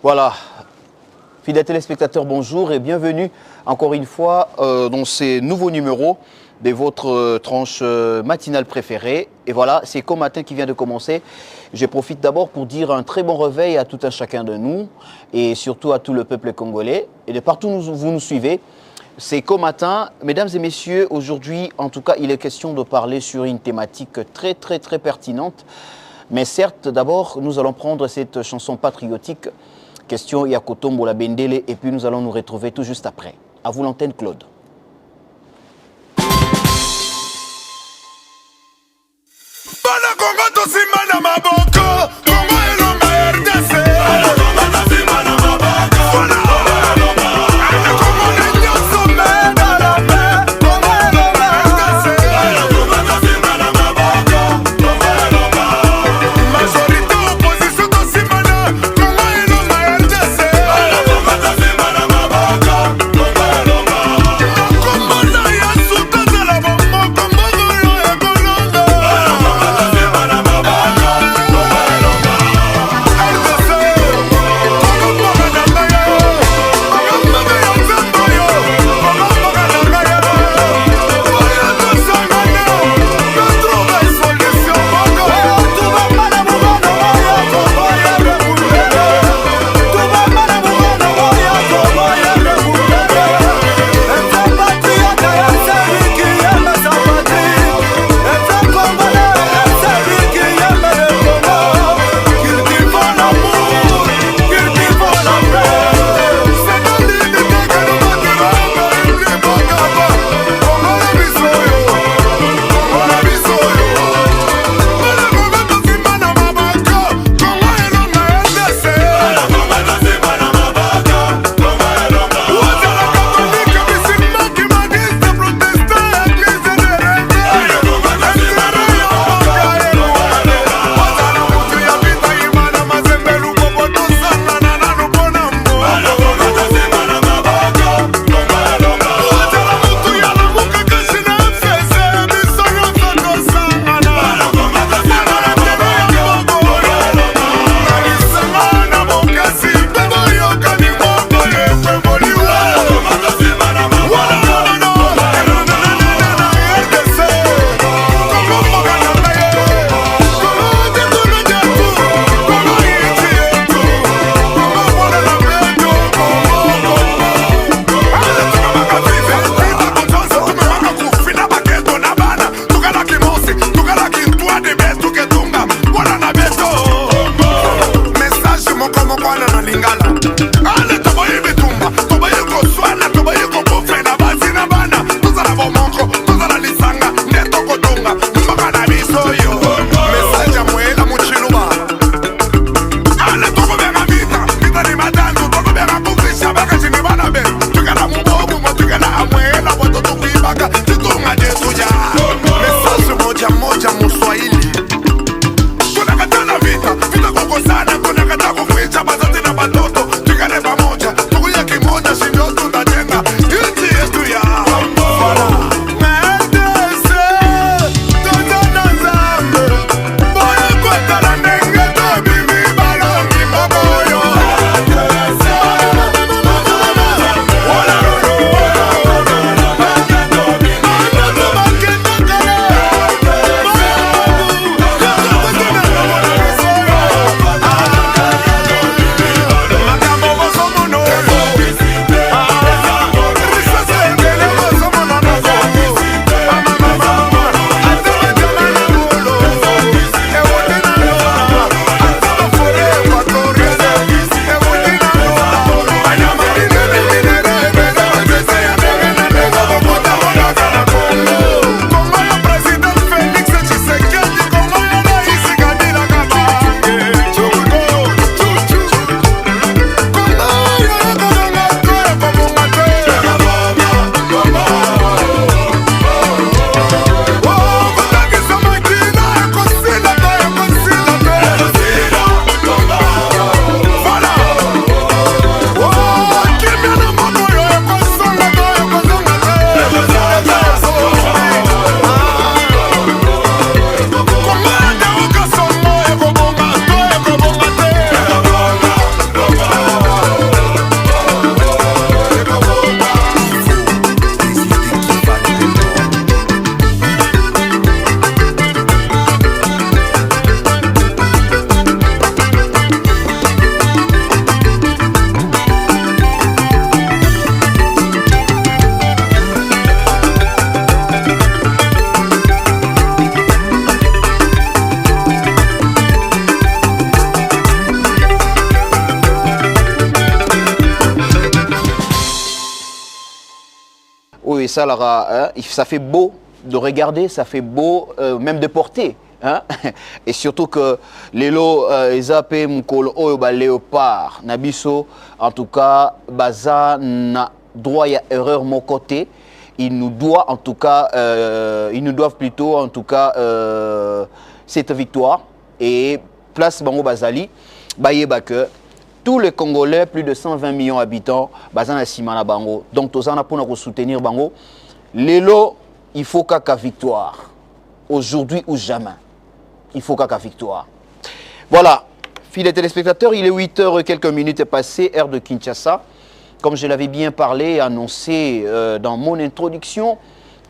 Voilà, fidèles téléspectateurs, bonjour et bienvenue encore une fois dans ces nouveaux numéros de votre tranche matinale préférée. Et voilà, c'est qu'au matin qui vient de commencer. Je profite d'abord pour dire un très bon réveil à tout un chacun de nous et surtout à tout le peuple congolais. Et de partout où vous nous suivez, c'est qu'au matin, mesdames et messieurs, aujourd'hui, en tout cas, il est question de parler sur une thématique très pertinente. Mais certes, d'abord, nous allons prendre cette chanson patriotique. Question Yakotombo la Bendele et puis nous allons nous retrouver tout juste après. À vous l'antenne, Claude. ça, Lara, hein, ça fait beau de regarder, ça fait beau même de porter. Hein? Et surtout que les lots, ils appellent Mukolo Oyoba Léopard, Nabiso, en tout cas, Baza n'a droit à erreur mon côté. Ils nous doivent en tout cas, ils nous doivent plutôt en tout cas cette victoire. Et place Bango Bazali, Bayeba que tous les Congolais, plus de 120 millions d'habitants, Bazana Simana Bango. Donc, tous en pour nous soutenir Bango. Les lots, il faut qu'à victoire. Aujourd'hui ou jamais. Il faut qu'à victoire. Voilà. Fidèles téléspectateurs, il est 8h quelques minutes passées, heure de Kinshasa. Comme je l'avais bien parlé et annoncé dans mon introduction,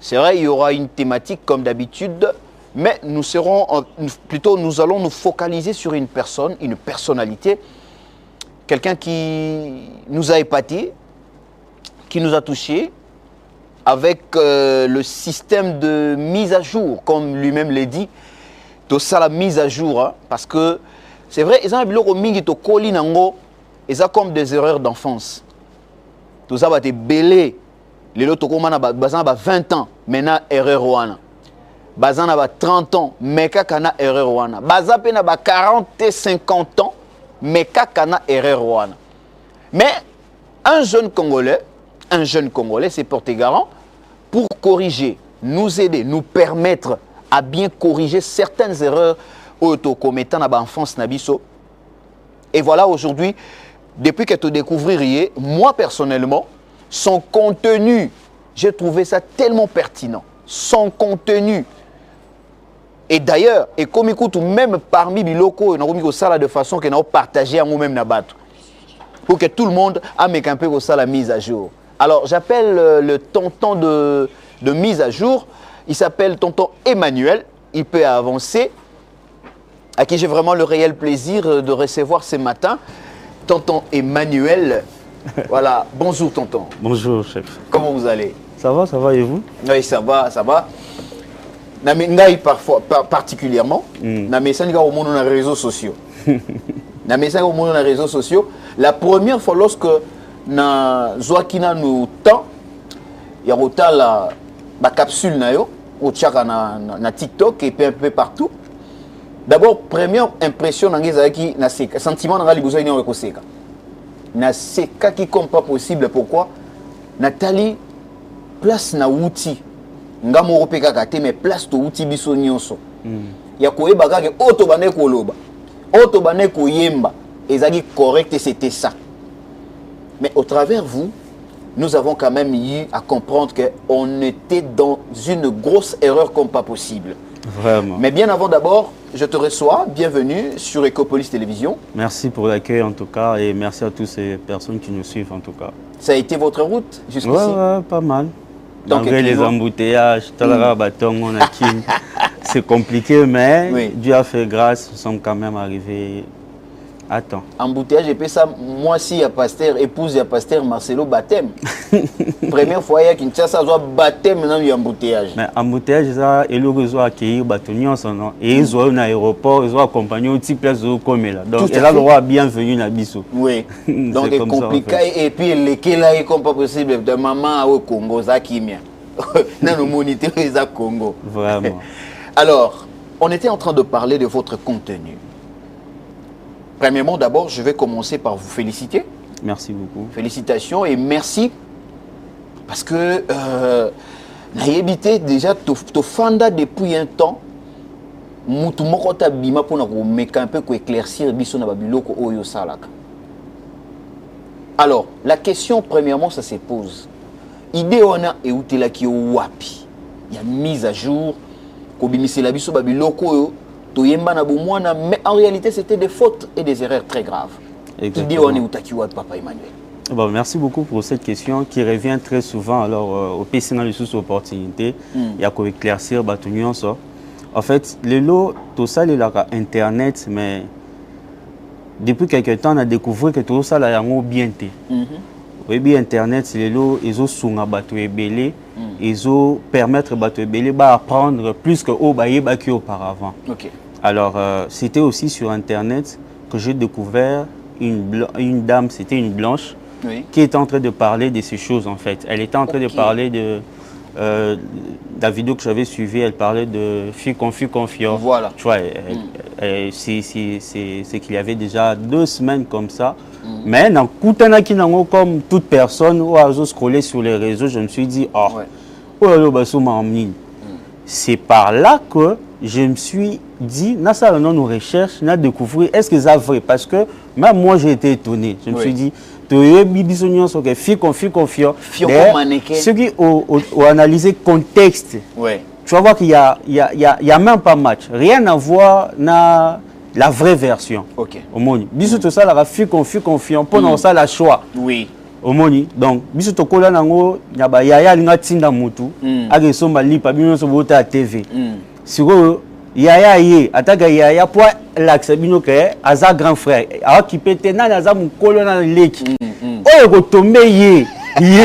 c'est vrai, il y aura une thématique comme d'habitude, mais nous allons nous focaliser sur une personne, une personnalité, quelqu'un qui nous a épatés, qui nous a touchés, avec le système de mise à jour, comme lui-même l'a dit, tout ça la mise à jour, hein, parce que c'est vrai, ils ont comme des erreurs d'enfance. Tout ça va te belé. Les autres, bazan ba 20 ans, maintenant erreur wana. Bazan ba 30 ans, meka kana erreur wana. Bazan pena ba 40 et 50 ans, meka kana erreur wana. Mais un jeune Congolais, c'est porté garant pour corriger, nous aider, nous permettre à bien corriger certaines erreurs auto-commettant dans l'enfance nabiso. Et voilà, aujourd'hui, depuis que tu découvrirais, moi personnellement, son contenu, j'ai trouvé ça tellement pertinent. Son contenu. Et d'ailleurs, et comme écoute, même parmi les locaux, on a ça de façon qu'on a partagé à nous-mêmes nabattu. Pour que tout le monde a un peu ça la mise à jour. Alors, j'appelle le tonton de mise à jour. Il s'appelle tonton Emmanuel. Il peut avancer. À qui j'ai vraiment le réel plaisir de recevoir ce matin. Tonton Emmanuel. Voilà. Bonjour, tonton. Bonjour, chef. Comment vous allez? Ça va et vous? Oui, ça va, ça va. Namengai parfois, particulièrement. Namesangai au monde dans les réseaux sociaux. Namesangai au monde dans les réseaux sociaux. La première fois lorsque na Zoakina nous tend, il y a la capsule na yo, au tchaka na TikTok et puis un peu partout. D'abord, première impression dans les sentiment dans les besoins de Koseka. Na seka qui comme pas possible. Pourquoi? Nathalie place na outil. Ngamo européka kate mais place to outil biso nyonso. Ya koyeba kake auto bane ko loba. Auto bane ko yemba. Ezaki correct et c'était ça. Mais au travers vous, nous avons quand même eu à comprendre qu'on était dans une grosse erreur comme pas possible. Vraiment. Mais bien avant d'abord, je te reçois. Bienvenue sur Ecopolis Télévision. Merci pour l'accueil en tout cas et merci à toutes ces personnes qui nous suivent en tout cas. Ça a été votre route jusqu'ici? Ouais, pas mal. Donc, malgré les embouteillages, c'est compliqué, mais oui. Dieu a fait grâce, nous sommes quand même arrivés à temps. Embouteillage, et puis ça, moi si il y a pasteur, épouse, il y a pasteur Marcelo baptême. Première fois, il y a Kinshasa, il y a baptême, maintenant il y a embouteillage. Mais embouteillage, il y a accueillir bâtonniers, et ils ont un aéroport, ils ont accompagné au petit place de Komela. Donc, il a le droit bienvenue à Bissau. Oui. Donc, c'est compliqué, en fait. Et puis, les là, il n'est pas possible de maman au Congo, ça qui est bien. Dans nos moniteurs, ils ont Congo. Vraiment. Alors, on était en train de parler de votre contenu. Premièrement, d'abord, je vais commencer par vous féliciter. Merci beaucoup. Félicitations et merci parce que n'ayébité déjà to fanda depuis un temps. Mutu moko ta bima pona ko meka un peu ko éclaircir biso na babiloko oyo salaka. Alors, la question premièrement ça se pose. Idée wana e utela ki wapi. Il y a mise à jour ko bimisela biso babiloko oyo. Mais en réalité, c'était des fautes et des erreurs très graves. Papa Emmanuel. Bon, merci beaucoup pour cette question qui revient très souvent. Alors, au PC, dans les sous-opportunités, il y a qu'à éclaircir Batunion. En fait, les lots, tout ça, il y a Internet, mais depuis quelques temps, on a découvert que tout ça, il y a bien. Oui, Internet, les lots, ils ont souvent Batouébélé. Ils ont permettre Batouébélé d'apprendre plus qu'auparavant. Okay. Alors, c'était aussi sur Internet que j'ai découvert une dame, c'était une blanche, oui, qui était en train de parler de ces choses en fait. Elle était en train de parler la vidéo que j'avais suivie, elle parlait de fille confiant. Voilà. Tu vois, c'est qu'il y avait déjà 2 semaines comme ça. Mais comme toute personne, où a scrollé sur les réseaux, je me suis dit, c'est par là que je me suis dit, nos recherches, nous découvrir, est-ce que c'est vrai? Parce que même moi, j'ai été étonné. Je me suis dit, fille confiant. Ceux qui ont analysé le contexte, tu vas voir qu'il y a même pas match. Rien à voir dans la vraie version. Ok. Bisous tout ça, la fille confiant, pendant ça, la choix. Oui. Donc, bisous tout ça, il y a yaya linga tinda mutu, age somba lipa, bino so bota TV. Siko yaya ye, ataka yaya pour l'axe bino ke aza grand frère. A qui peut tenir aza mukolo na leki. Oyo ko tombe ye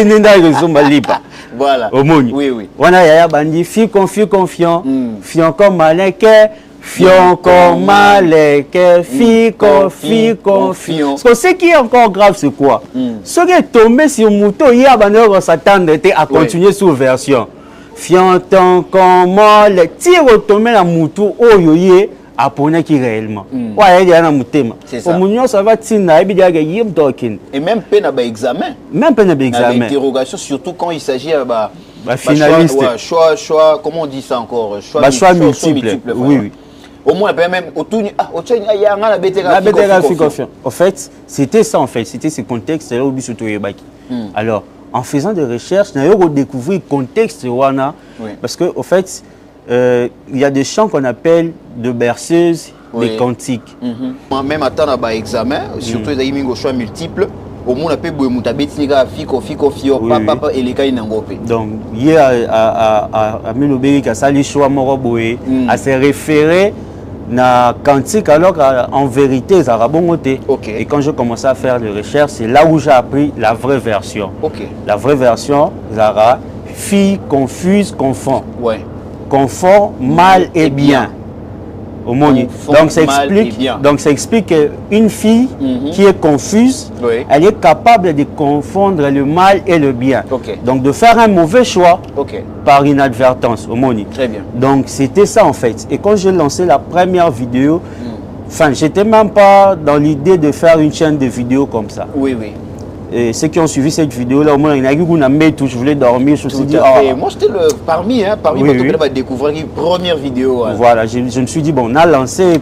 nenda age somba lipa. Voilà. Oui, oui. Wana yaya bandi fille confiant, fion comme malin que fion comme malin que fille confiant. Ce qui est encore grave, c'est quoi? Ce qui est tombé sur Mouto, il y a un s'attendre à continuer sur version. Fion comme malin, tire au tombé la Mouto, oh yoye, à pone qui réellement. Ouais, il y a un moutema. C'est ça. Ça va tina, et bien il y et même peine à examen. Même peine à examen. Interrogation, surtout quand il s'agit de finaliste. Choix, comment on dit ça encore? Choix multiple. Oui. Au moins, même en fait, c'était ça, c'était ce contexte-là où alors, en faisant des recherches, on a découvert le contexte Wana, parce que, au fait, il y a des chants qu'on appelle de berceuses, des cantiques. Même à temps examen, surtout les amis choix multiples, au moins on peut papa et les cas donc hier à Milobéry qui a sali choix moroboé à se référer na cantique alors qu'en vérité ça a bon côté. Et quand je commençais à faire des recherches, c'est là où j'ai appris la vraie version. La vraie version, Zara, fille confuse confond. Confond mal et bien. Donc ça explique qu'une fille qui est confuse, elle est capable de confondre le mal et le bien. Donc de faire un mauvais choix par inadvertance. Très bien. Donc c'était ça en fait. Et quand j'ai lancé la première vidéo, j'étais même pas dans l'idée de faire une chaîne de vidéos comme ça. Et ceux qui ont suivi cette vidéo-là, au moins, il y en a qui ont mis tout, je voulais dormir, je me suis dit... Moi, j'étais parmi pour découvrir une première vidéo. Voilà, je me suis dit, bon, on a lancé,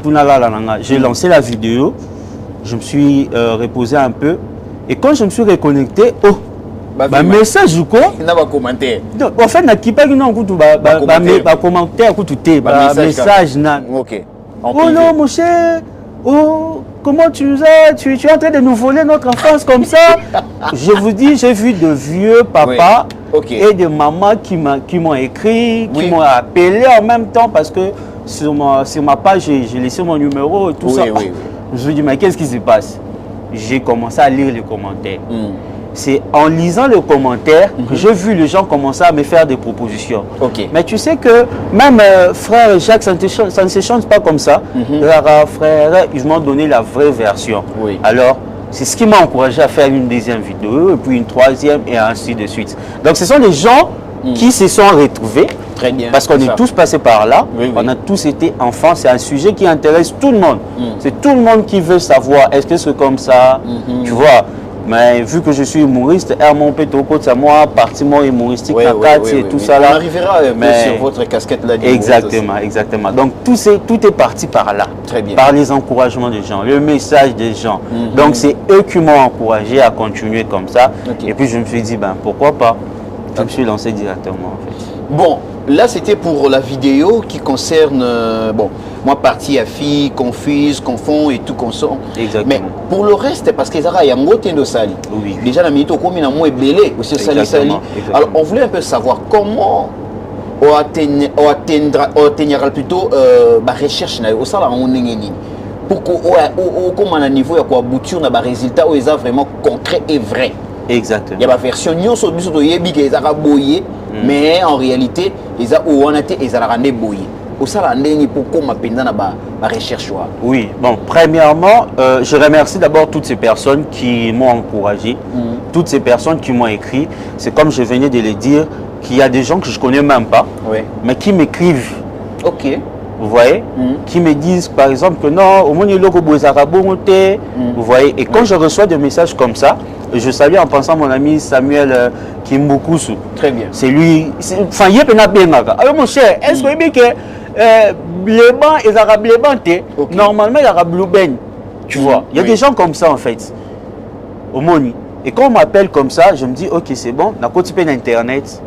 j'ai lancé la vidéo, je me suis reposé un peu, et quand je me suis reconnecté, message ou quoi? Il n'y a pas de commentaire. En fait, il n'y a pas de commentaire, message. Ok. Oh non, mon cher, oh... Comment tu es en train de nous voler notre enfance comme ça? Je vous dis, j'ai vu de vieux papas et de mamans qui m'ont écrit, qui m'ont appelé en même temps parce que sur ma page, j'ai laissé mon numéro et tout ça. Je me suis dit, mais qu'est-ce qui se passe? J'ai commencé à lire les commentaires. C'est en lisant les commentaires que j'ai vu les gens commencer à me faire des propositions. Mais tu sais que même frère Jacques, ça ne se change pas comme ça. Frère, ils m'ont donné la vraie version. Alors, c'est ce qui m'a encouragé à faire une deuxième vidéo, et puis une troisième, et ainsi de suite. Donc, ce sont des gens qui se sont retrouvés. Très bien. Parce qu'on est tous passés par là. On a tous été enfants. C'est un sujet qui intéresse tout le monde. C'est tout le monde qui veut savoir, est-ce que c'est comme ça? Tu vois? Mais vu que je suis humoriste, mon c'est moi, partie humoristique, et tout ça là. On arrivera sur votre casquette là. Exactement. Donc tout est parti par là. Très bien. Par les encouragements des gens, le message des gens. Donc c'est eux qui m'ont encouragé à continuer comme ça. Et puis je me suis dit, pourquoi pas? Je me suis lancé directement en fait. Bon, là c'était pour la vidéo qui concerne, moi partie à fille, confuse, confond et tout consort. Exactement. Mais pour le reste, parce qu'il y a un mot de sali. Déjà la minute au combien un mot est belé aussi sali. Alors on voulait un peu savoir comment on atteindra plutôt la recherche au salaire on est pour comment à niveau il y a aboutir à résultat où ils sont vraiment concret et vrai. Exactement. Il y a une version mais en réalité, ils ont été boyés. Oui, bon, premièrement, je remercie d'abord toutes ces personnes qui m'ont encouragé, toutes ces personnes qui m'ont écrit. C'est comme je venais de le dire, qu'il y a des gens que je connais même pas, Oui. mais qui m'écrivent. Ok. Vous voyez, qui me disent par exemple que non, au moins il y a vous voyez, et quand je reçois des messages comme ça, je salue en pensant à mon ami Samuel Kimbukusu. Très bien. C'est lui, enfin, il y a pas bien. Alors mon cher, est-ce que vous que les bancs, les arabes, les bancs, normalement il y a blue ben, tu vois, il y a des gens comme ça en fait, au Moni. Et quand on m'appelle comme ça, je me dis ok c'est bon, on a continué d'internet.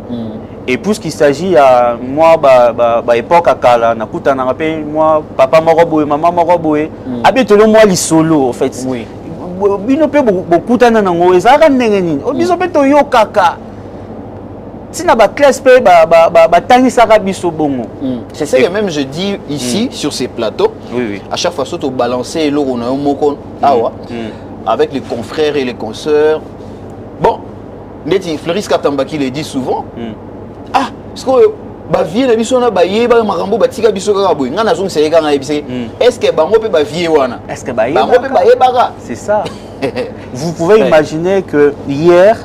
Et puisqu'il s'agit à moi, époque à Kala, moi, papa Moroboué, maman Moroboué, habituellement moi les solo en fait. Oui. Bino pe beaucoup de nango, ezara nengeni. Obiso pe to yo kaka. Tina ba classe pe ba tangi sara biso bongo. C'est ça que même je dis ici sur ces plateaux. Oui. À chaque fois surtout balancer l'eau na moko awa avec les confrères et les consoeurs. Bon, Neti Fleuris Katamba qui le dit souvent. Ah, parce que ba vie na biso na ba yeba makambo batika biso kaka boy. Ngana zong seyeka na ebise. Est-ce que bango pe ba vie wana? Est-ce que ba yeba? C'est ça. Vous pouvez imaginer que hier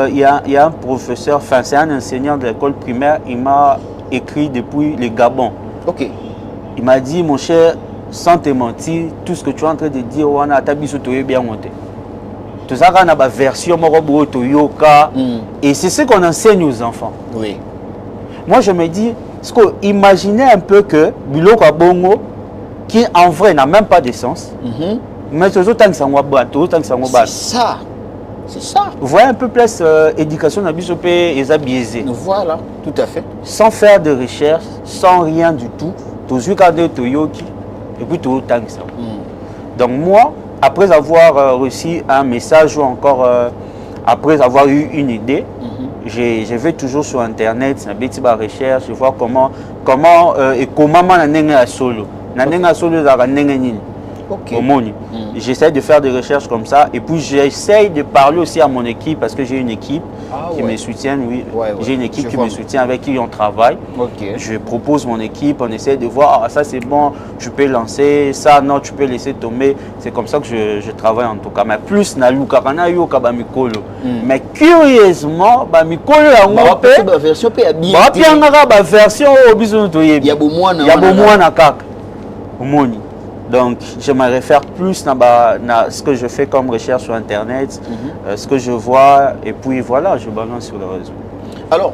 il y a un professeur, enfin c'est un enseignant de l'école primaire, il m'a écrit depuis le Gabon. Ok. Il m'a dit mon cher, sans te mentir, tout ce que tu es en train de dire wana ta biso to bien monté. Tout ça on a ba version morobo to yoka et c'est ce qu'on enseigne aux enfants. Oui. Moi je me dis, imaginez un peu que biloko bongo qui en vrai n'a même pas de sens. Mais c'est ça. C'est ça. Vous voyez un peu plus éducation na biso pe eza biaisé. Voilà, tout à fait. Sans faire de recherche, sans rien du tout, toujours garder Toyoki et puis tout tant que ça. Donc moi, après avoir reçu un message ou encore après avoir eu une idée, je vais toujours sur internet, na beti ba recherche, je vois comment et comment na nenga solo. Na nenga solo za nenga nini. Ok. J'essaie de faire des recherches comme ça et puis j'essaie de parler aussi à mon équipe parce que j'ai une équipe qui me soutient, oui. J'ai une équipe qui me soutient avec qui on travaille. Je propose mon équipe, on essaie de voir, ça c'est bon, tu peux lancer, ça non, tu peux laisser tomber. C'est comme ça que je travaille en tout cas. Mais plus na luka kana yo ka ba mikolo. Mais curieusement, ba mikolo ya ngopé ba version pe bien. Ba pianga ba version au biso to yebi. Ya bo mwana. Ya bo mwana kaka. Omoni. Donc, j'aimerais faire plus dans ce que je fais comme recherche sur Internet, ce que je vois, et puis voilà, je balance sur le réseau. Alors,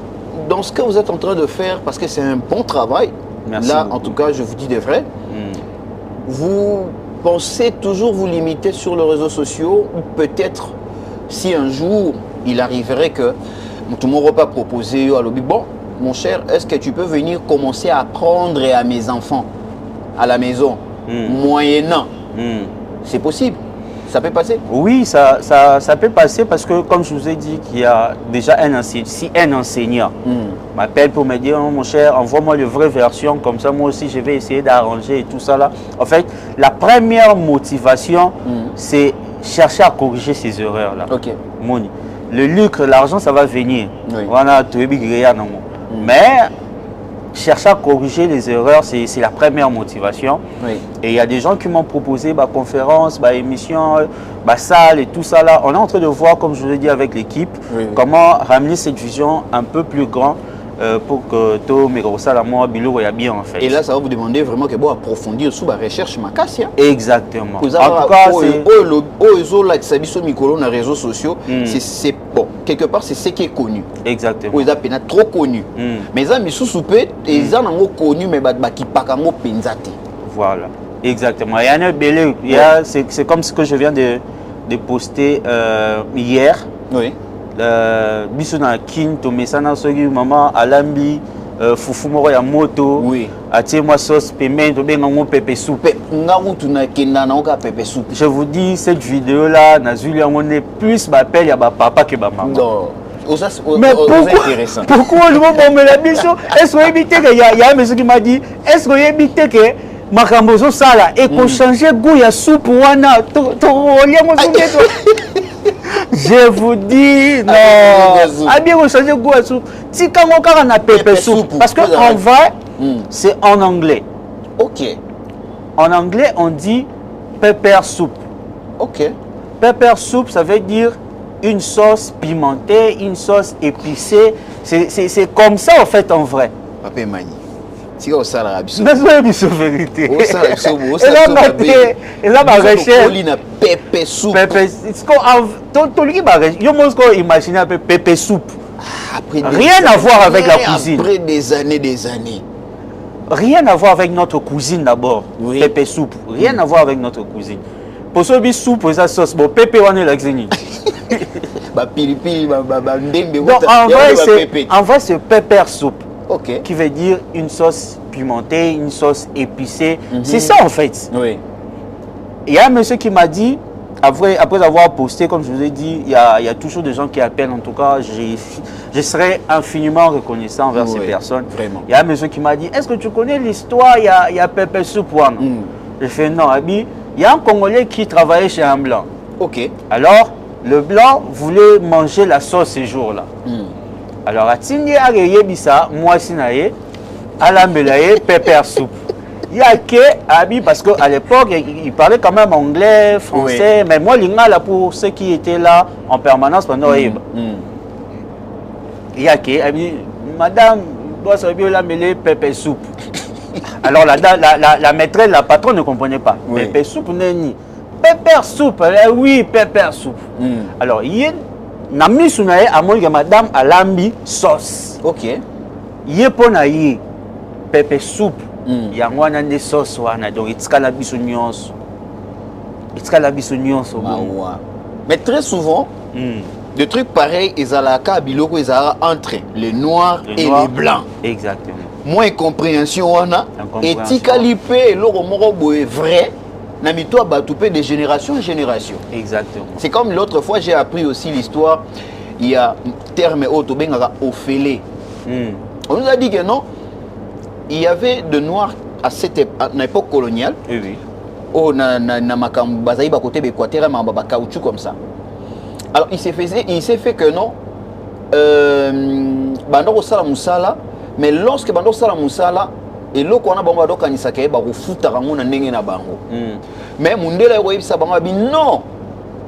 dans ce que vous êtes en train de faire, parce que c'est un bon travail, merci là, beaucoup. En tout cas, je vous dis des vrais, vous pensez toujours vous limiter sur les réseaux sociaux, ou peut-être, si un jour, il arriverait que tout mon repas proposé à l'objet, bon, mon cher, est-ce que tu peux venir commencer à apprendre à mes enfants, à la maison, moyennant, c'est possible, ça peut passer? Oui, ça peut passer parce que comme je vous ai dit qu'il y a déjà un enseignant, si un enseignant m'appelle pour me dire oh, mon cher, envoie-moi la vraie version, comme ça moi aussi je vais essayer d'arranger et tout ça là. En fait, la première motivation, c'est chercher à corriger ces erreurs là. Ok. Le lucre, l'argent, ça va venir. Voilà, mais chercher à corriger les erreurs, c'est la première motivation. Et il y a des gens qui m'ont proposé conférences, émissions, salles et tout ça là. On est en train de voir, comme je vous l'ai dit avec l'équipe, comment ramener cette vision un peu plus grande pour que tout Bilo y a bien en fait. Et là, ça va vous demander vraiment que vous approfondir sous la recherche Makassia. Exactement. En tout cas, c'est les réseaux sociaux. C'est bon, quelque part, c'est ce qui est connu. Exactement. Vous avez trop connu. Mais ça, soupé, ils ont connu, mais qui pas penzate. Voilà. Exactement. Il y a un belé. C'est comme ce que je viens de poster hier. Oui. Biso na kin to mesana soki maman alambi fufu moko ya moto atie moi sauce piment to benga ngo pepe soupe ngamu tuna kenda na oka pepe soupe. Je vous dis cette vidéo là na zuli yango ne plus m'appelle ya ba papa que ba maman. Non. Mais pourquoi je veux bomber la biso? Est-ce que éviter que y a un monsieur qui m'a dit est-ce que éviter que makambo zo sala et qu'on changer goût ya soupe wana to je vous dis, non. Ah bien, vous changez goût à soupe. Si quand on a pepper soupe, parce qu'en vrai, c'est en anglais. Ok. En anglais, on dit pepper soup. Ok. Pepper soup, ça veut dire une sauce pimentée, une sauce épicée. C'est comme ça en fait en vrai. Papa Mani. Si on sait la Mais c'est la vérité. Et là, ma recherche. Pépé soupe. Pépé soupe. Imaginer un peu pépé soupe. Rien à voir avec la cuisine. Après des années. Rien à voir avec notre cuisine d'abord. Oui. Pépé soupe. Rien à voir avec notre cuisine. Pour ce soupe, pour ça sauce, bon, pépé on est l'axénie. Donc en vrai c'est pepper soupe. Okay. Qui veut dire une sauce pimentée, une sauce épicée. C'est ça en fait. Oui. Il y a un monsieur qui m'a dit, après avoir posté, comme je vous ai dit, il y a toujours des gens qui appellent. En tout cas, je serais infiniment reconnaissant envers ces personnes. Vraiment. Il y a un monsieur qui m'a dit, est-ce que tu connais l'histoire, il y a pepper soupe. Je fais non, Abi. Il y a un Congolais qui travaillait chez un blanc. Ok. Alors, le blanc voulait manger la sauce ce jour-là. Alors, à Tindi Areyebisa, moi Sinaye, à l'ambelaye, pepper soupe. Il y a que Abi, parce qu'à l'époque, il parlait quand même anglais, français, mais moi, là pour ceux qui étaient là en permanence pendant Il y a que Abi, madame, doit se l'ambelaye, pepper soupe. Alors, la maîtresse, la patronne ne comprenait pas. Pepper soupe, n'est pepper soupe, oui, pepper soupe. Alors, il y a Nami Sunaye a mon madame Alambi sauce. Ok. Yé ponaye pepper soupe. Yangwana des sauces wana donc itkala bisonyons. Itkala bisonyons au bon. Mais très souvent, des trucs pareils, ils ont la biloko ils ont entre les noirs et les blancs. Exactement. Moins incompréhension wana et tikalipé loro moro boé vrai. Namito Batoupé de génération en génération. Exactement. C'est comme l'autre fois, j'ai appris aussi l'histoire. Il y a un terme autobengara ofélé. On nous a dit que non, il y avait de noirs à cette époque coloniale. Oui. Oh, na makam bazaï ba côté Équateur, ma ba caoutchouc comme ça. Alors il s'est fait que non. Bandoro sala musala, mais lorsque bandoro sala musala et là, on a beaucoup de gens qui ont fait des mais mundela ko yebisa bango bi non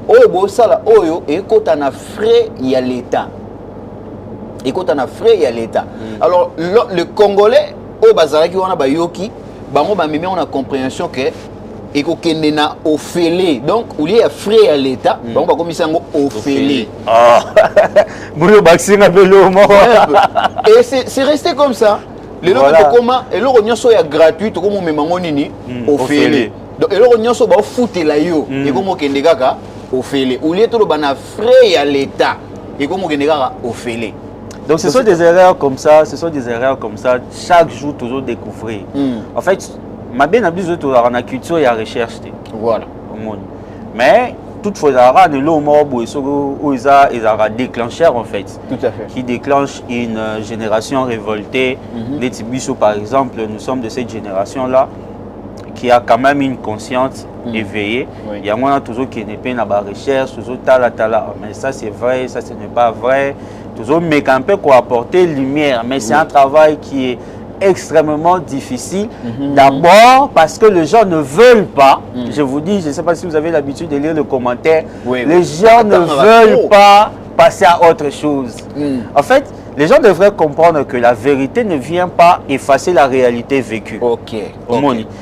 oyo bo sala oyo ekota na frais ya l'état alors le congolais au bazara qui wana bayoki bango ba meme on a compréhension que ekokende na ofélé donc ou lié à frais à l'état bango ba komisa ngo ofélé buru baksinga belo mo et c'est resté comme ça. Les lots de comment et le rognon soit gratuit comme on met mangonini au félé. Donc le rognon soit ba foutre la yo et comme on kende kaka au félé. Ou lié tout le bana frais à l'état et comme on kende kaka au félé. Donc ce sont des erreurs comme ça, chaque jour toujours découvrir. En fait, ma bien abusé de la culture et la recherche. Voilà. Mais toutefois, il y a des lots ils ont déclencheur en fait. Tout à fait. Qui déclenche une génération révoltée. Les Tibiso par exemple, nous sommes de cette génération-là qui a quand même une conscience éveillée. Il y a moi toujours qui n'est pas dans la recherche, toujours tala. Mais ça c'est vrai, ça ce n'est pas vrai. Toujours mais quand même quoi apporter lumière. Mais c'est un travail qui est extrêmement difficile. D'abord parce que les gens ne veulent pas, je vous dis, je ne sais pas si vous avez l'habitude de lire le commentaire, les gens ne veulent pas passer à autre chose. En fait, les gens devraient comprendre que la vérité ne vient pas effacer la réalité vécue. Ok.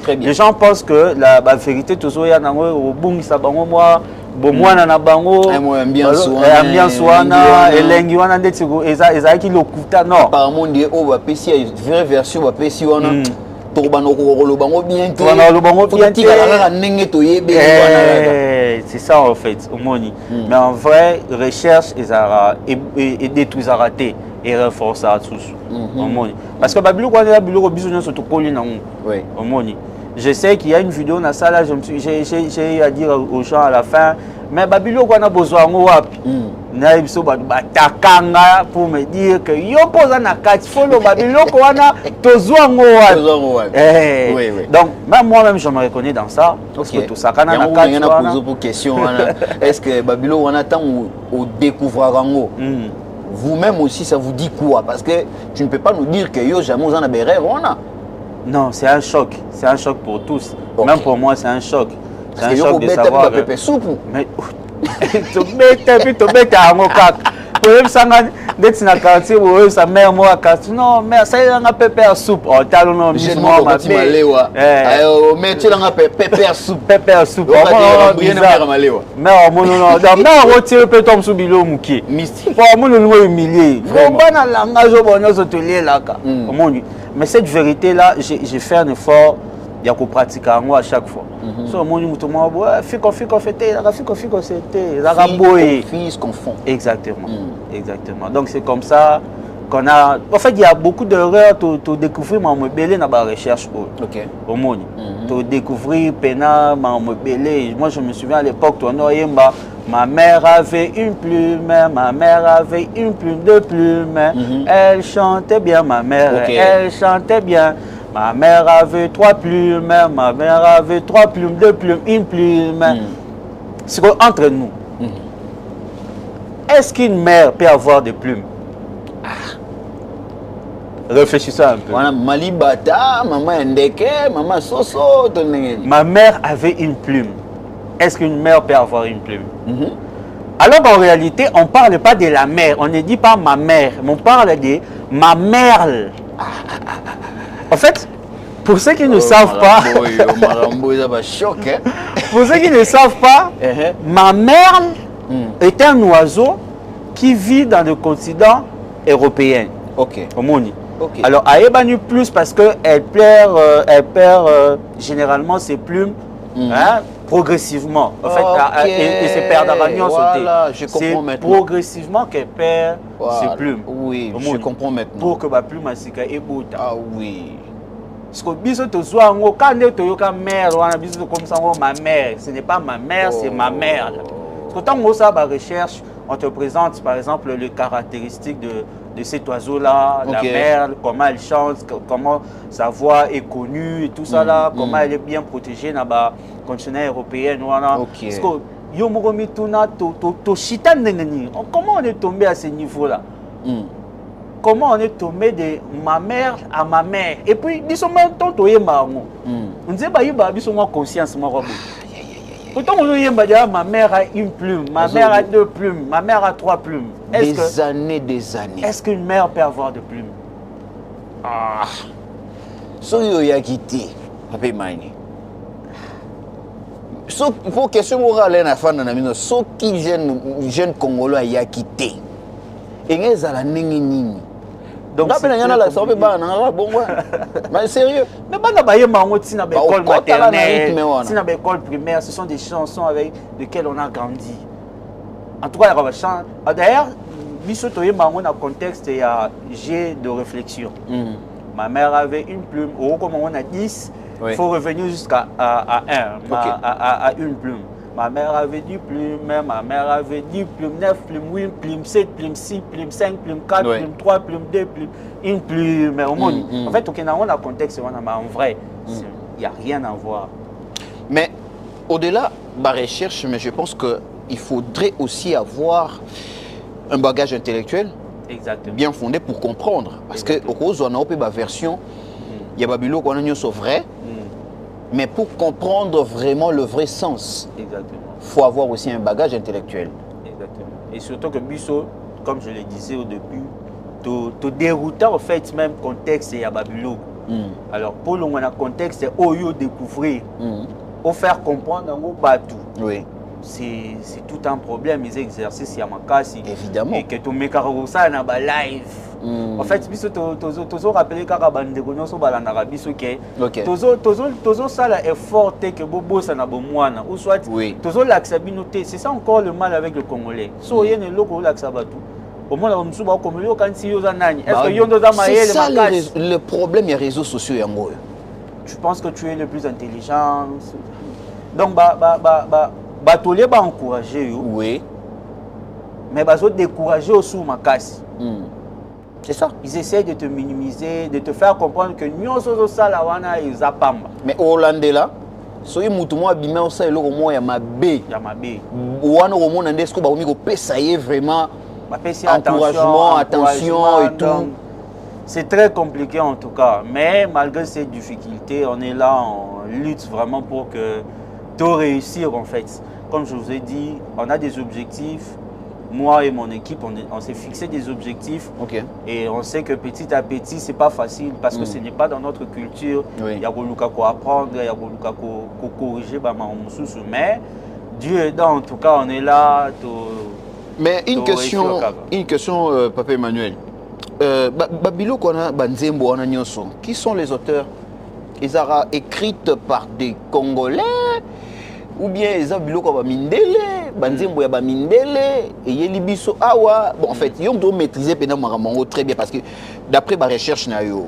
Très bien. Les gens pensent que la vérité, toujours, il y a au boum, ça va moi. Bomwana na bango ambiance wana elengi wana ndeti ezaki lokuta non apparemment die o ba pesi vraie version ba pesi wana to bana ko lo bango bien to wana lo bango bien te la ndenge to yebe wana c'est ça en fait omoni mais en vrai recherche et détruire raté et renforcer tous omoni parce que babilo kwa na bilo ko biso nyoso to koli na omoni. Je sais qu'il y a une vidéo dans ça là, j'ai à dire aux gens à la fin, mais Babilo qu'on a besoin de wapi. Naïbso batakanga pour me dire que yo posa na kati follow Babilo qu'on a besoin de wapi. Donc même moi-même je me reconnais dans ça parce que tout ça quand on a kati on a posé pour question est-ce que Babilo on attend au découvrir ngo. Vous-même aussi ça vous dit quoi parce que tu ne peux pas nous dire que yo jamais on a berrer on a. Non, c'est un choc pour tous. Même pour moi, c'est un choc. C'est un choc de savoir. Mais tu mets un mot. Dès que tu as quartier, sa mère moi quartier. Non, mais ça y est, on a pépère soupe. Oh, t'as le nom de moi ma belle. Mais tu l'as pépère soupe. Pépère soupe. Mais on retire peut tomber sous bilo mouki. Mystique. Pour moi nous humilier. Vraiment. Bon langage au bon hôtelier là. Mais cette vérité là, j'ai fait un effort. Il y a qu'on pratique à moi à chaque fois. So mon muto moi fico fêter, la fico c'était, la raboyer. Fils confond. Exactement. Exactement. Donc c'est comme ça qu'on a en fait il y a beaucoup d'erreurs tu découvrir ma belé dans la recherche. OK. Au monde. Tu découvrir pena ma belé. Moi je me souviens à l'époque toi noyemba ma mère avait une plume, ma mère avait une plume de plume. Elle chantait bien ma mère, elle chantait bien. Ma mère avait 3 plumes, ma mère avait 3 plumes, 2 plumes, une plume. C'est entre nous. Est-ce qu'une mère peut avoir des plumes? Réfléchissez un peu. Malibata, maman Ndeke, maman Soso. Ma mère avait une plume. Est-ce qu'une mère peut avoir une plume? Alors qu'en réalité, on ne parle pas de la mère. On ne dit pas ma mère, mais on parle de ma mère. En fait, pour ceux qui ne savent pas, pour ceux qui ne savent pas, ma mère est un oiseau qui vit dans le continent européen. OK. Au monde. Alors, elle est plus parce qu'elle perd généralement ses plumes progressivement. En fait, et se perd dans l'agneau sauté. Je comprends maintenant. Progressivement qu'elle perd ses plumes. Oui, je comprends maintenant. Pour que ma plume est beau. Ah oui. Parce que biso to soit ngo quand tu yoka mère wana biso comme ça ma mère, ce n'est pas ma mère, c'est ma mère. Parce que tant que ça ba recherche, on te présente par exemple les caractéristiques de cet oiseau là, la mère, comment elle chante, comment sa voix est connue et tout ça là, comment elle est bien protégée dans la continent européen wana. Parce que yo mo mituna to chitan neni. Comment on est tombé à ce niveau là? Comment on est tombé de ma mère à ma mère. Et puis, ils sont même tant on dit bah ils sont moins conscience moi. Pourtant on dit ma mère a une plume, ma mère a 2 plumes, ma mère a 3 plumes. Des années. Est-ce qu'une mère peut avoir de plumes? So yo ya quitté, papa mani. So pour question morale na fana na mino, so qui jeune congolais ya quitté. Et ngezala ningi nini. Donc c'est la ça bon mais sérieux. Mais bana baye mango tina ba école maternelle, tina ba école primaire, ce sont des chansons avec lesquelles on a grandi. En tout cas, il y a chant. D'ailleurs, biso toye mango dans contexte il y a j'ai de réflexion. Ma mère avait une plume, comme on a 10, il faut revenir jusqu'à 1, à une plume. Ma mère avait 10 plumes, ma mère avait 10 plumes, 9 plumes, 8 plumes, 7 plumes, 6 plumes, 5 plumes, 4 plumes, 3 plumes, 2 plumes, une plume. Mais au monde, en fait, on a un contexte, en vrai, il n'y a rien à voir. Mais au-delà de la recherche, mais je pense qu'il faudrait aussi avoir un bagage intellectuel bien fondé pour comprendre. Parce que au cause on a une version, il y a Babylone qu'on a vrai. Mais pour comprendre vraiment le vrai sens, il faut avoir aussi un bagage intellectuel. Exactement. Et surtout que Bisso, comme je le disais au début, te déroutant en fait même contexte et à Babylone. Alors pour le contexte, c'est au découvrir, au faire comprendre au bateau. Oui. C'est tout un problème, les exercices, il y a ma casse. Évidemment. Et que tu mets ça dans la live. En fait, biso tozo rappeler kaka bandeko nyonso balandaka biso ke tozo sala effort te que bobo ça na bomwana ou soit tozo laksa binoté. C'est ça encore le mal avec le Congolais. So yene loko laksa batu. Au moins on suba Congolais quand si yo za nani. Est-ce que yo ndo za maele makasi? C'est ça le problème, il y a réseaux sociaux yango. Tu penses que tu es le plus intelligent. Donc batolé ba encourager yo. Oui. Mais bazo décourager aussi makasi. C'est ça. Ils essayent de te minimiser, de te faire comprendre que nous sommes ça là wana ils apamba. Mais au Hollandais là, soyi mutu mo abima o sa eloko mo ya mabe. Ya mabe. Wana ko mona ndesko ba omi ko pesa ye vraiment encouragement, attention et tout. C'est très compliqué en tout cas, mais malgré ces difficultés, on est là, on lutte vraiment pour que tout réussir en fait. Comme je vous ai dit, on a des objectifs. moi et mon équipe, on s'est fixé des objectifs. Ok. Et on sait que petit à petit, c'est pas facile parce que ce n'est pas dans notre culture. Oui. Il y a beaucoup à apprendre, il y a beaucoup à corriger. Mais Dieu aidant, en tout cas, on est là. Mais une question, Papa Emmanuel. Babilo Kona Banzembo Wana Nyonso, qui sont les auteurs? Ils sont écrites par des Congolais ou bien ils ont Babilo Kona Mindele, Banzembo ya Mindele et Yelibiso Awa. Bon, en fait, ils ont maîtrisé très bien parce que d'après ma recherche, ils ont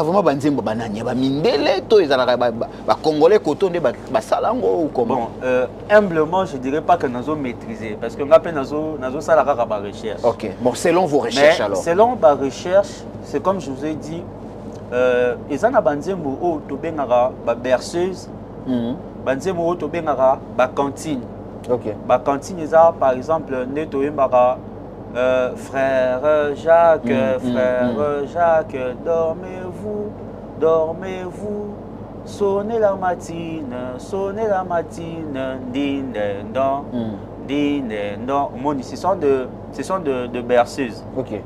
vraiment Banzembo Banania Mindele, ils ont Congolais Kotonde Basalango ou comment? Bon, humblement, je ne dirais pas que nous avons maîtrisé parce que nous avons ça la recherche. Ok, bon, selon vos recherches. Mais alors. Selon ma recherche, c'est comme je vous ai dit, ils ont Banzembo ou Tobengara berceuse. Banzembo Tobengara cantine. Ok. Cantine, ils ont par exemple Neto Embara, frère Jacques, Jacques, dormez-vous, sonnez la matine, dindendon. Ce sont de berceuses. Ok.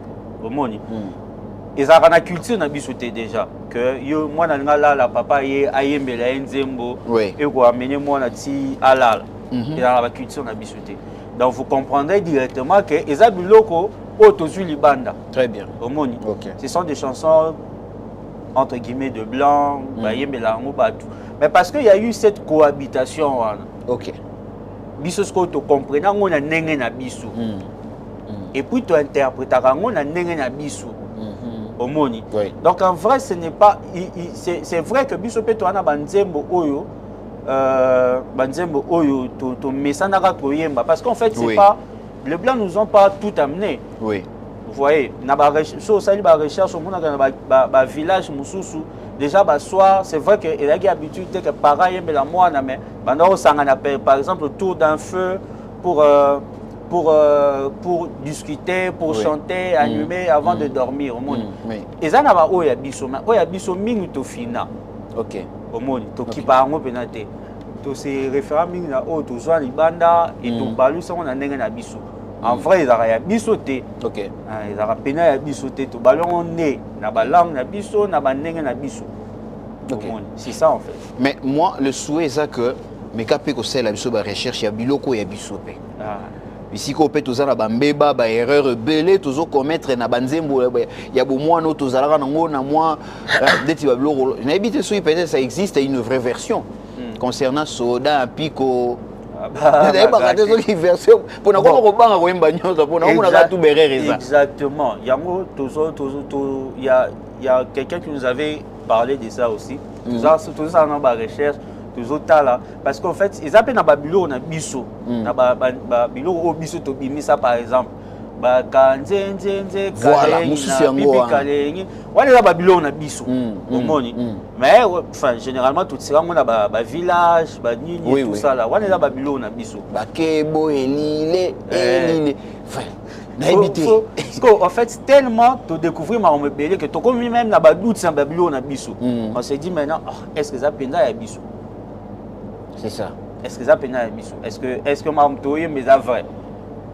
Ils ont la culture na bisoté déjà que yo moi na la papa ye ayembela nzembo et ko amener moi na ti alal. Ils ont la culture na bisoté. Donc vous comprendrez directement que ils ont biloko autozu libanda. Très bien. Omoni. Okay. Ce sont des chansons entre guillemets de blanc, bayembela ngo batu. Mais parce qu'il y a eu cette cohabitation wana. OK. Biso ce que tu comprends on a ndenge na biso. Et puis tu interprètes on a ndenge na biso. Omoni. Oui. Donc en vrai ce n'est pas c'est vrai que biso pe to ana banzembo oyo to mesanaka koyemba parce qu'en fait c'est pas les blancs nous ont pas tout amené. Oui. Vous voyez, na ba recherche au monde dans village mususu déjà soir c'est vrai que il a l'habitude que pareil mais la moi mais pendant sangana par exemple autour d'un feu pour discuter, pour chanter, animer avant de dormir au monde. Et ça n'a pas oya biso mingi to fina. OK. Au monde to kipa ngo penate. To se référent mingi na o to zwa libanda et to balu ça on a ndenge na biso. En vrai, ils ont biso te. OK. Ils ont pena ya biso te to balon né na balang na biso na bandenge na biso. OK. C'est ça en fait. Mais moi le souhait c'est que mes capé ko la biso ba recherche ya biloko ya biso pe. Ici ko pe tozala ba mbeba ba erreur belé tozo commettre na banzembo ya bo mwana tozala na ngo na moi deti ba biloko na habité so peut-être ça existe une vraie version concernant soda pico. Exactement. Il y a quelqu'un qui nous avait parlé de ça aussi. Tout ça dans la recherche, tout ça là. Parce qu'en fait, ils appellent dans Babylone na biso. Na Babylone au biso to bimisa par exemple. Voilà, on est Babylone na biso. Mais enfin généralement tout ça on a ba village, ba nini tout ça là. On est là Babylone na biso. Bakebo elile. En fait tellement tu découvrir ma rebelle que tu comme même na ba doute sans Babylone na biso. On se dit maintenant est-ce que ça penda ya biso? C'est ça. Est-ce que ça penda ya biso? Est-ce que ma mtoye mais ça vrai?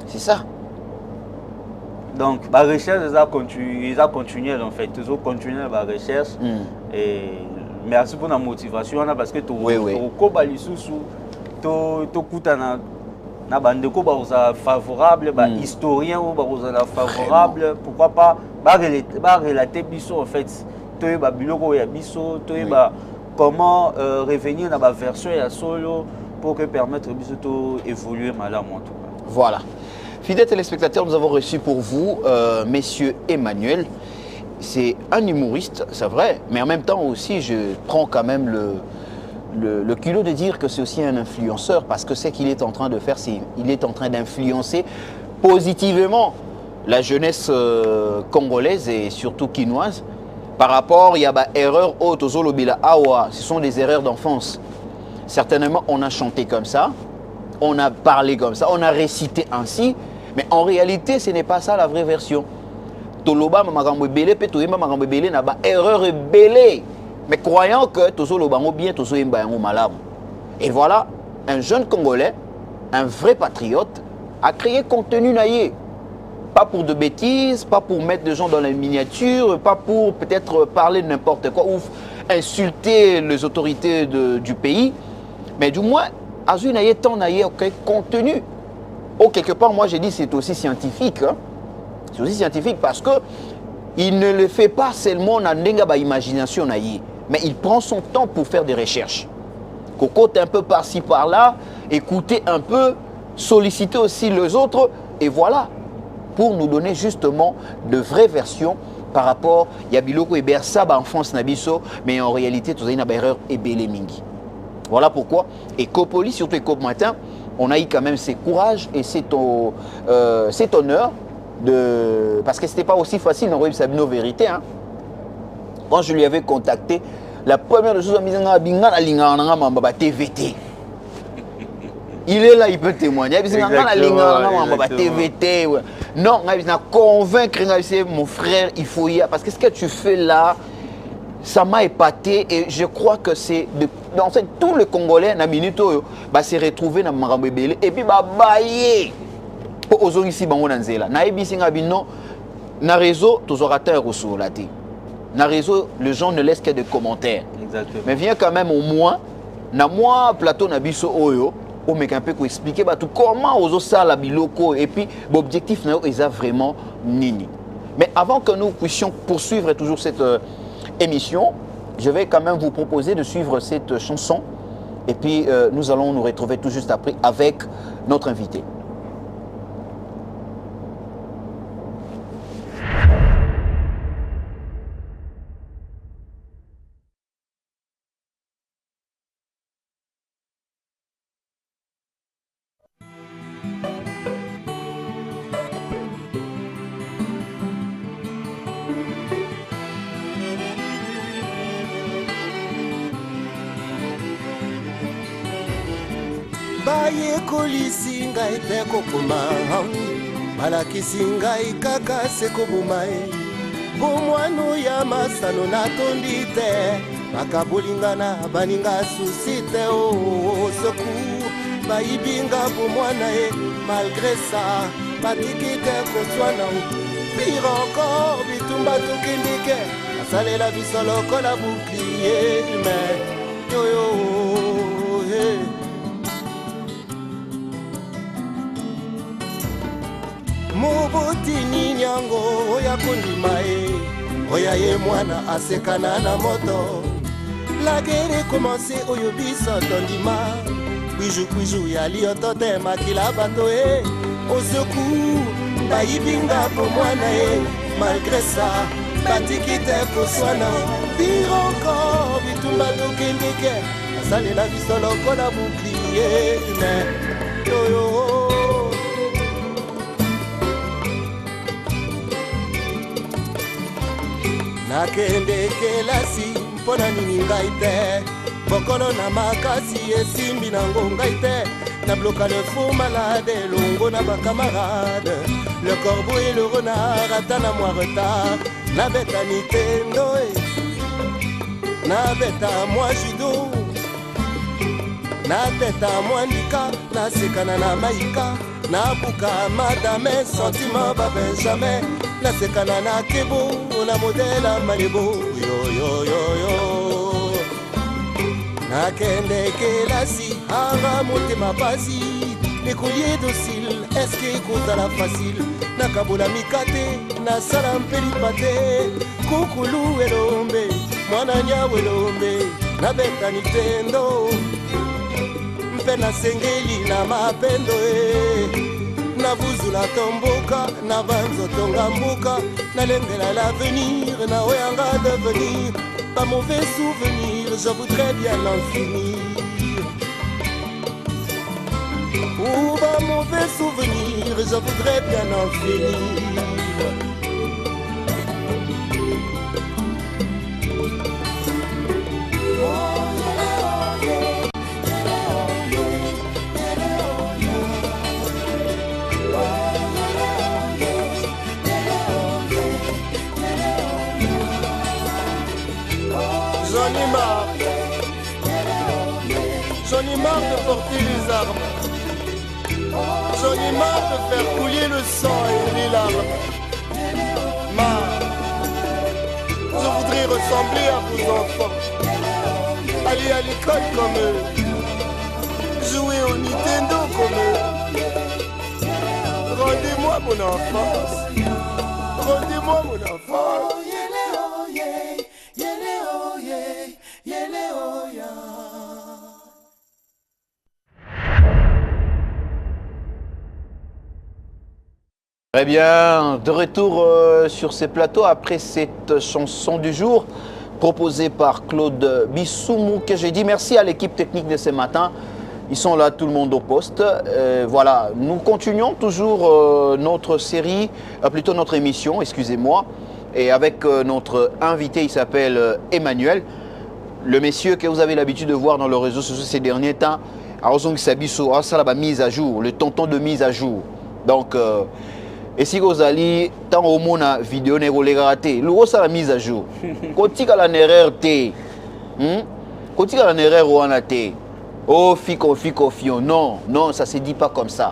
C'est ça. Donc, la recherche, ils ont continué en fait. Ils ont continué la recherche. Et merci pour la motivation parce que tu as favorable, historien favorable. Pourquoi pas relater biso en fait. Comment revenir dans la version et solo pour que permettre biso évoluer malheureusement en tout cas. Voilà. Fidèles téléspectateurs, nous avons reçu pour vous Monsieur Emmanuel. C'est un humoriste, c'est vrai, mais en même temps aussi, je prends quand même le culot de dire que c'est aussi un influenceur parce que ce qu'il est en train de faire, c'est qu'il est en train d'influencer positivement la jeunesse congolaise et surtout quinoise. Par rapport, il y a des erreurs hautes aux Olobila Awa, ce sont des erreurs d'enfance. Certainement, on a chanté comme ça, on a parlé comme ça, on a récité ainsi. Mais en réalité, ce n'est pas ça la vraie version. Toloba magambo belé pe toyemba magambo belé na ba erreur belé. Mais croyant que tozo lobango bien tozo yemba yango malamu. Et voilà, un jeune Congolais, un vrai patriote a créé contenu naïe. pas pour de bêtises, pas pour mettre des gens dans la miniature, pas pour peut-être parler de n'importe quoi ou insulter les autorités du pays, mais du moins, Azul n'a tant contenu. Oh, quelque part, moi j'ai dit c'est aussi scientifique. Hein. C'est aussi scientifique parce que il ne le fait pas seulement dans l'imagination, mais il prend son temps pour faire des recherches. Cocotte un peu par-ci par-là, écouter un peu, solliciter aussi les autres, et voilà, pour nous donner justement de vraies versions par rapport à Yabiloko et Bersa en France Nabiso, mais en réalité, tout ça, il y a une erreur et Mingi. Voilà pourquoi, Ecopoli, surtout Ecop Matin, on a eu quand même ses courages et cet honneur de. Parce que ce n'était pas aussi facile d'envoyer nos vérités. Hein. Quand je lui avais contacté, la première chose, TVT. Il est là, il peut témoigner. TVT. Non, convaincre mon frère, il faut y aller. Parce que ce que tu fais là, ça m'a épaté et je crois que c'est en fait tout le Congolais na minute s'est retrouvé dans Marambébélé et puis bailler pour aux ici bango nanzela na ebisinga bino na réseau toujours atteint reçu la té na réseau les gens ne laissent que des commentaires. Exactement. Mais viens quand même au moins na moi plateau na biso oyo o meka un peu ko expliquer tout comment ozo sala biloko et puis l'objectif na est vraiment nini. Mais avant que nous puissions poursuivre toujours cette émission, je vais quand même vous proposer de suivre cette chanson et puis nous allons nous retrouver tout juste après avec notre invité. bayekolisi ngai te kokoma balakisi ngai kaka sekoboma bomwano ya masano natondi te bakabolingana baninga susi te soku bayibinga bomwana malgré ça batiki te koswana pire encore bitumba tokendike asalela biso lokola bouclier humain yoyo Mobotini nyango oya kondima oya ye mwana asekana na moto. La guerre commencé oyo biso tondima. Kwiju ya lioto te makila bato au secours bayibinga po mwana malgré ça batiki te koswana. Pire encore bitumba tokendike asalela biso lokola bouclier humain yoyo. Nakende kelasi mpona nini ngai te bokolo na makasi esimbi na ngai te nabloka le faux malade longo na bakamarade le corbeau et le renard ata na mwa retard nabeta Nintendo nabeta mwa judo nateta mwa ndika nasekana na maika nabuka madame sentiment ba benjamin nasekana na kebo na modela malebo yo nakende kelasi anga motema pasi l'écolier docile eske kozala facile nakabola mikate nasala mpelipa te kukulu elombe mwana nyawo elombe nabeta Nintendo mpe nasengeli na mapendo nabuzula tomboka na banzoto ngambuka nalengela l'avenir na oyanga devenir pas mauvais souvenir je voudrais bien l'en finir ou pas mauvais souvenir je voudrais bien en finir. J'en ai marre de porter les armes. J'en J'en ai marre de faire couler le sang et les larmes. Marre. Je voudrais ressembler à vos enfants. Aller à l'école comme eux. Jouer au Nintendo comme eux. Rendez-moi mon enfance. Rendez-moi mon enfance. Très bien, de retour sur ces plateaux après cette chanson du jour proposée par Claude Bissoumou, que j'ai dit merci à l'équipe technique de ce matin. Ils sont là, tout le monde au poste. Voilà, nous continuons toujours notre série, plutôt notre émission, excusez-moi, et avec notre invité, il s'appelle Emmanuel, le monsieur que vous avez l'habitude de voir dans le réseau social ces derniers temps. Ça la mise à jour, le tonton de mise à jour. Donc, et si vous allez, tant au monde la vidéo n'est pas ratée, le ça la mise à jour. Quand tu as la erreur, quand tu as la erreur ou en a oh, fico, non, non, ça se dit pas comme ça.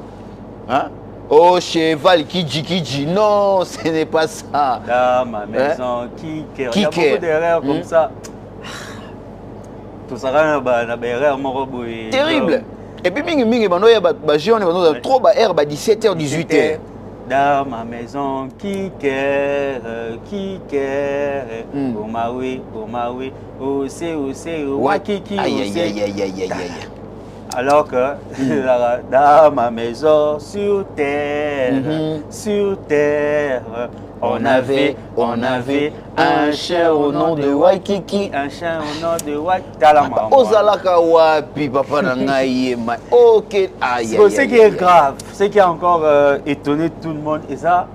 Hein? Oh, cheval, qui dit, non, ce n'est pas ça. Là, ma maison, hein? Il y a beaucoup d'erreurs comme ça. Tout ça, il y a erreur, terrible. Et puis, il y a trop d'erreurs, 17h, 18h. Dans ma maison, qui care, oh ma oui, oh c'est, kiki, aïe. Alors que dans ma maison, sur terre, on avait un chien au nom de Waikiki, un chien au nom de Waikiki. Ozalaka wapi papa nangaye ma. OK, aïe. Ce qui est grave, ce qui a encore étonné tout le monde et ça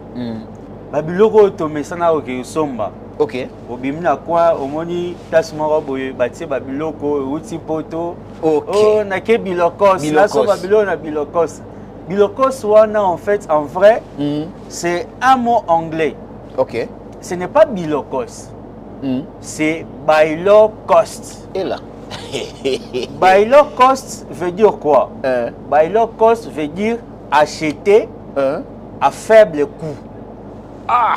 babiloko tomé ça na OK somba. OK. Obimina quoi omoni place moko boye batie babiloko uti poto. OK. Oh na ke bilokos, na so babilo na bilokos. Bilokos wana en fait en vrai c'est un mot anglais. OK. Ce n'est pas bilokos. C'est bailokost. Et là. Bailokost veut dire quoi? Bailokost veut dire acheter à faible coût. Ah!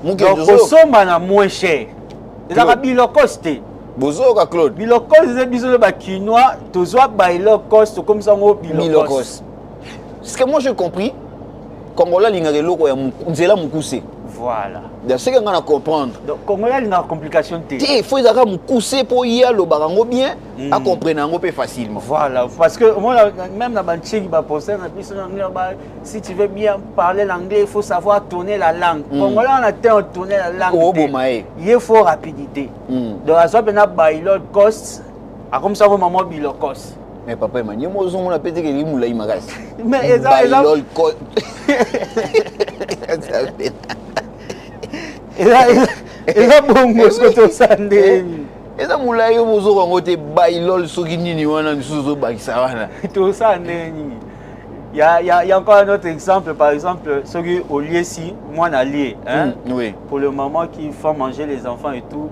Donc au sommet na moins cher. C'est la bilokost. Bozoka Claude. Bilokos c'est biso ba quinois, tozoa bailokost comme ça ngo bilokos. Ce que moi j'ai compris, Congolais lingaka loko ya nzela mukuse. Voilà. C'est ce que on a comprendre. Donc Congolais il y a une complication té. Il faut que mukuse pour y aller barango bien, à comprendre ngo peu facilement. Voilà, parce que moi même dans banching ba poster na biso si tu veux bien parler l'anglais, il faut savoir tourner la langue. Congolais on a temps tourner la langue. Oh bomae. Il faut rapidité. Donc à ça bena bailot cost, à comme ça maman bilokos. Mais papa Emmanuel, moi on a pété que les moulay magas. Mais exactement. Et là bon ce que tu sandé. Et ça moulay yo bozo ngo te bailol soki nini wana nsuzo bakisa wana. Tout ça il y a encore un autre exemple, par exemple, celui au lieu si moi na lié hein. Oui. Pour le moment qui font manger les enfants et tout,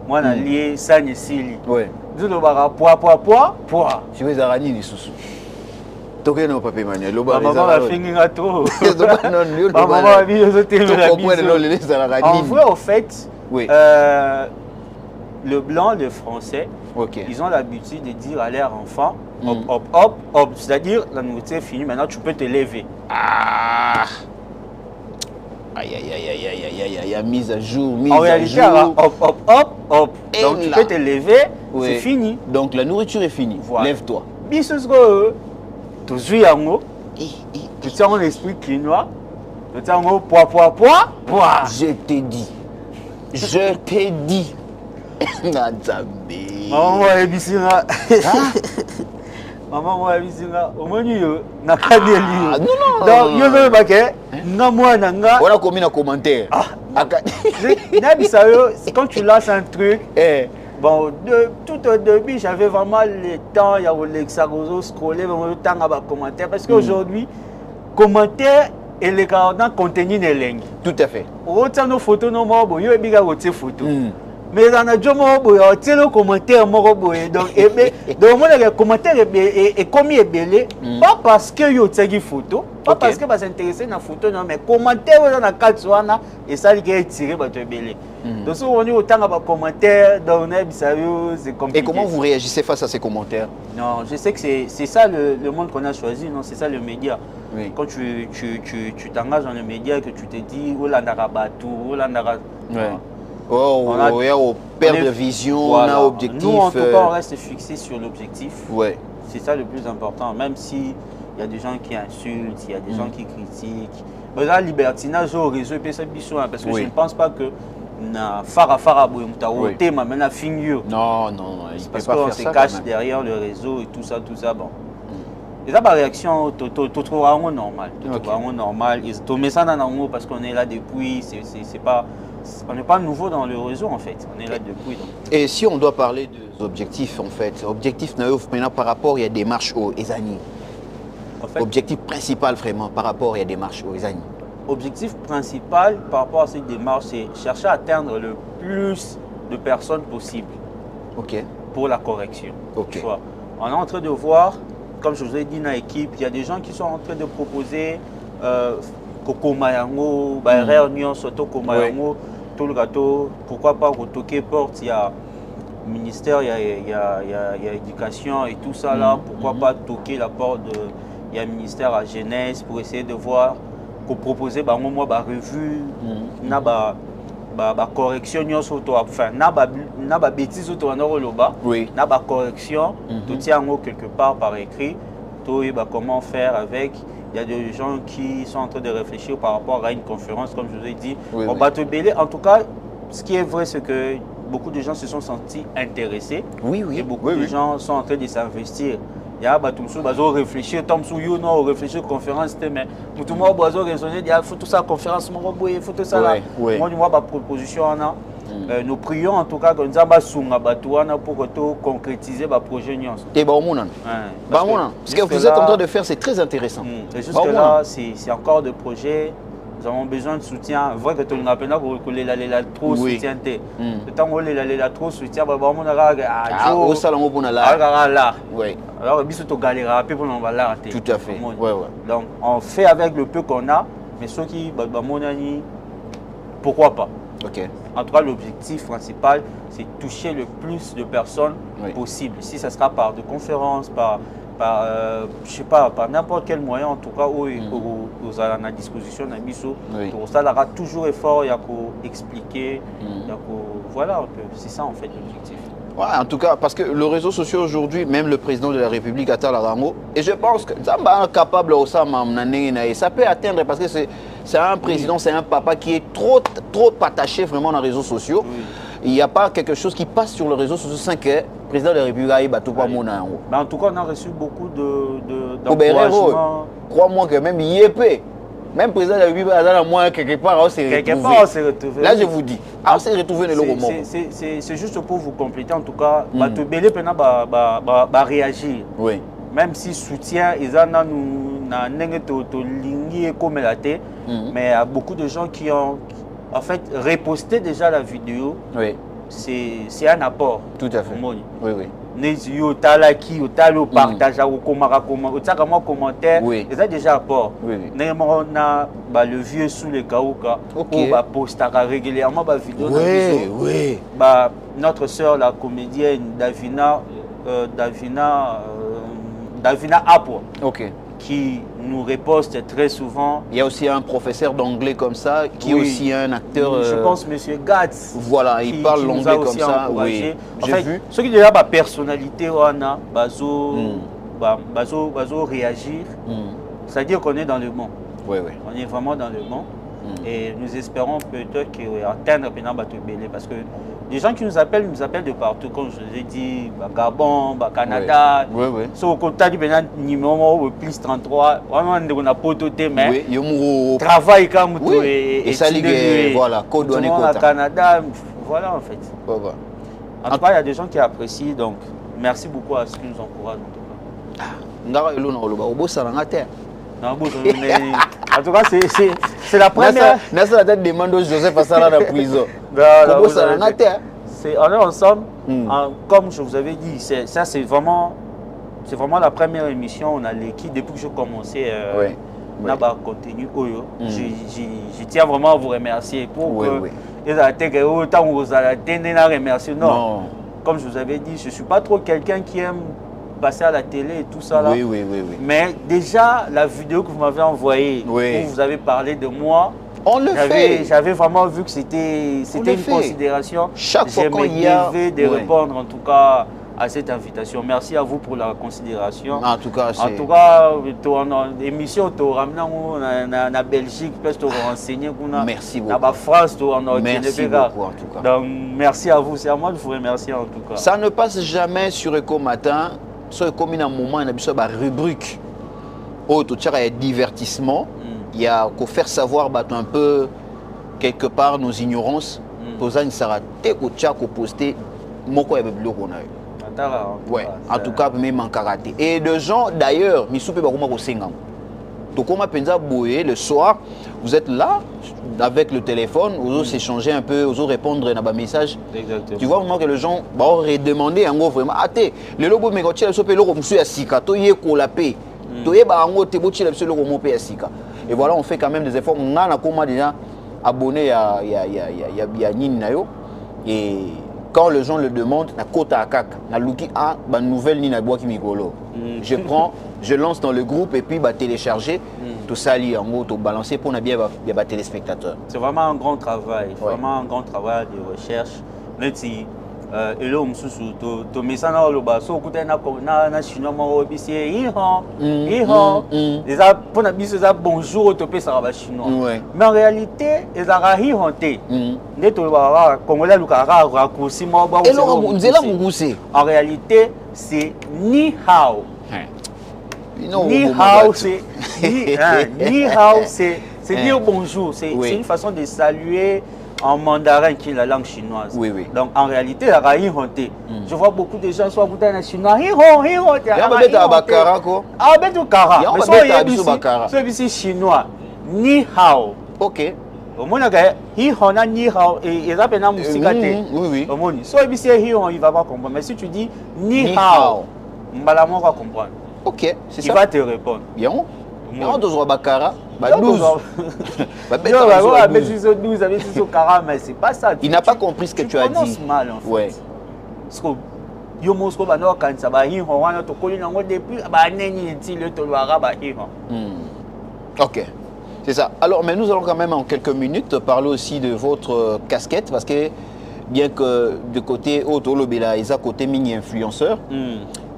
moi na lié ça ni sili. Oui. Nous le bara poids. Tu veux zarani ni susu. Toké no papa Emmanuel, lo ba les maman va finir trop. Maman va vivre ce thème la en vrai au fait, oui. Le blanc, le français, ils ont l'habitude de dire à leurs enfants hop, c'est-à-dire la nourriture est finie, maintenant tu peux te lever. Ah. Aïe, mise à jour, en réalité, hop. Donc tu peux te lever, c'est fini. Donc la nourriture est finie. Voilà. Lève-toi. Bisosko, tu suis yango, tu tiens mon esprit quinois, tu tiens mon poids. Je t'ai dit. Maman moi bisinga. Maman moi bisinga. Au menu na kaneli. Non. Donc yo zo baké na moi nanga. On a commis un commentaire. Quand tu lances un truc, bon, tout au début, j'avais vraiment le temps, il y a le scroller, le temps à commentaire. Parce qu'aujourd'hui, commentaire et les contenu n'est pas. Tout à fait. Autant nos photos, nos mots, il y a des photos. mais dans la jomo tu le commentaire moko boye donc donc moi le commentaire est comme belé pas parce que yo tsaki photo pas parce que ba s'intéresser na photo non mais commentaire dans la katsuana et ça qui est tiré ba belé donc si on est autant ba commentaire dans na bisayo c'est compliqué. Et comment vous réagissez face à ces commentaires? Non, je sais que c'est ça le monde qu'on a choisi, non, c'est ça le média. Oui. Quand tu t'engages dans le média et que tu te dis oh là Narabatou, oh là Narabatou. Oh, on perd de vision, voilà. on a objectif. Nous, en tout cas, on reste fixé sur l'objectif. Ouais. C'est ça le plus important, même si il y a des gens qui insultent, il y a des gens qui critiquent. Mais là, libertinage au réseau, parce que je ne pense pas que na fara boyumtaote ma maintenant finio. Non, parce qu'on se cache derrière le réseau et tout ça bon. Et ça, ma réaction, tout vraiment normal. Tout vraiment normal. Et tout ça parce qu'on est là depuis, c'est pas. On n'est pas nouveau dans le réseau en fait, on est là depuis. Donc. Et si on doit parler des objectifs en fait, objectif maintenant par rapport il y a des marches aux Ezani. En fait, objectif principal vraiment par rapport il y a des marches aux Ezani. Objectif principal par rapport à cette démarche, c'est chercher à atteindre le plus de personnes possible pour la correction. Tu vois. On est en train de voir, comme je vous ai dit dans l'équipe, il y a des gens qui sont en train de proposer Koko Mayango, Réunion, Soto Komayango, tout le gâteau. Pourquoi pas retoquer porte, il y a ministère, il y a éducation et tout ça là. Pourquoi pas toquer la porte, il y a ministère à jeunesse pour essayer de voir. Pour proposer bah moi bah revue na ba correction enfin na ba bêtise auto na roloba na ba correction tout tient quelque part par écrit tout bah comment faire avec. Il y a des gens qui sont en train de réfléchir par rapport à une conférence comme je vous ai dit on va te bêler. En tout cas ce qui est vrai c'est que beaucoup de gens se sont sentis intéressés et beaucoup de gens sont en train de s'investir. Il y a des gens qui réfléchir, réfléchir à la conférence, mais tout le monde a raisonné, il faut tout ça à la conférence, il faut tout ça là. Moi, je vois ma proposition. Nous prions en tout cas que nous avons pour concrétiser le projet. Ce que vous êtes en train de faire, c'est très intéressant. Jusque-là, c'est encore des projets. Nous avons besoin de soutien. Vrai que tu nous appelles pour que les trop soutien. Le temps où les trop soutien, on a au salon pour là. Alors, il faut galérer pour nous là. Tout à fait. Donc, on fait avec le peu qu'on a, mais ceux qui, pourquoi pas. En tout cas, l'objectif principal, c'est toucher le plus de personnes possible. Si ça sera par des conférences, je sais pas, par n'importe quel moyen, en tout cas, où vous avez à disposition d'un biseau, ça aura toujours effort, il y a qu'à expliquer, voilà, c'est ça en fait l'objectif. Ouais, en tout cas, parce que le réseau social aujourd'hui, même le président de la République atteint la Rango, et je pense que Zamba est capable de ça peut atteindre parce que c'est un président, c'est un papa qui est trop attaché vraiment dans les réseaux sociaux. Il n'y a pas quelque chose qui passe sur le réseau social sans que le président de la République aille battre pas mon nom. En tout cas, on a reçu beaucoup d'encouragements. Crois-moi que même IEP, même le président de la République a moins quelque part, on s'est retrouvé. Là, je vous dis, on s'est retrouvé le moment. C'est juste pour vous compléter, en tout cas, Batobélé va réagir. Même si soutien, ils ont comme la tête, mais il y a beaucoup de gens qui ont en fait reposté déjà la vidéo. C'est un apport. Tout à fait. Yo talaki, yo talo partage, yo commentaire, c'est déjà apport. On a le vieux sous les kaouka, on poste régulièrement la vidéo. Notre sœur, la comédienne Davina Apo, qui nous reposte très souvent. Il y a aussi un professeur d'anglais comme ça, qui est aussi un acteur. Je pense M. Gatz. Voilà, il parle l'anglais comme ça. Oui, j'ai vu. Ce qui est la personnalité, on a réagir. C'est-à-dire qu'on est dans le monde. On est vraiment dans le monde. Et nous espérons peut-être atteindre Batobélé parce que les gens qui nous appellent de partout, comme je vous ai dit, Gabon, Canada. Si on contacte numéro plus 33, vraiment on a pas tout mais travail comme tout et ça voilà, code douane Canada, voilà en fait. En tout cas, il y a des gens qui apprécient, donc merci beaucoup à ceux qui nous encouragent en tout cas, c'est la première. Nasa la tête demande Joseph Assala dans la prison. on est ensemble. Comme je vous avais dit, ça c'est vraiment la première émission. On a l'équipe depuis que je commençais. On a contenu Oyo. Je tiens vraiment à vous remercier pour que les attaques autant vous allez remercier. Non, comme je vous avais dit, je ne suis pas trop quelqu'un qui aime passer à la télé et tout ça là. Oui. Mais déjà, la vidéo que vous m'avez envoyée, où vous avez parlé de moi, on le fait. J'avais vraiment vu que c'était une considération. Chaque fois qu'on y a, je me devais de répondre en tout cas à cette invitation. Merci à vous pour la considération. En tout cas, l'émission tu ramené en Belgique, peut-être tu renseigner. Merci beaucoup. En France, merci beaucoup en tout cas. Donc merci à vous. C'est à moi de vous remercier en tout cas. Ça ne passe jamais sur Eco Matin. Sur Eco Matin, un moment, il y a une rubrique. Autre, il y a divertissement. Il y a qu'à faire savoir un peu quelque part nos ignorances. Toza Nisara Tekocha ko poster moko ya beblo qu'on a. Ouais, en tout cas même en karaté. Et de gens d'ailleurs, misoupe bakoma ko sengam. Donc on m'a penza boye le soir, vous êtes là avec le téléphone, vous osez s'échanger un peu, vous osez répondre à un message. Exactement. Tu vois vraiment que les gens vont redemander en gros vraiment ah té le logo me gochi le sope logo musu ya sika to ye ko la paix. To ye ba ngo te bochi le logo mo pe ya sika. Et voilà, on fait quand même des efforts. On a déjà abonné à Nini Nayo. Et quand les gens le demandent, na kota akak, na luki a ba nouvelle Nina Boaki Mikolo. Je prends, je lance dans le groupe et puis télécharger tout ça lié en gros, tout balancer pour bien téléspectateurs. C'est vraiment un grand travail, vraiment un grand travail de recherche. Et là, to mesana oloba so kuta na chinois mo bisi déjà pour na biso ça bonjour to pesa ba chinois. Mais en réalité ils a honté. Ne to ba congolais lukara raccourci mo ba. En réalité c'est ni hao. Ni hao c'est ni hao c'est dire bonjour, c'est une façon de saluer en mandarin qui est la langue chinoise. Donc en réalité, la raï honté. Je vois beaucoup de gens soit bouteille chinois. C'est chinois. Ni hao. OK. Au moins hi hona ni hao et ils appellent na musikate. Au moins soit ici hi hon il va pas comprendre. Mais si tu dis ni hao, mbalamo va comprendre. OK, c'est ça. Il va te répondre. Bien. Non, deux bakara. C'est pas ça. Il n'a pas compris ce que tu as dit. Mal, en fait. Ok, c'est ça. Alors, mais nous allons quand même en quelques minutes parler aussi de votre casquette parce que bien que de côté Otolobela et côté mini-influenceur,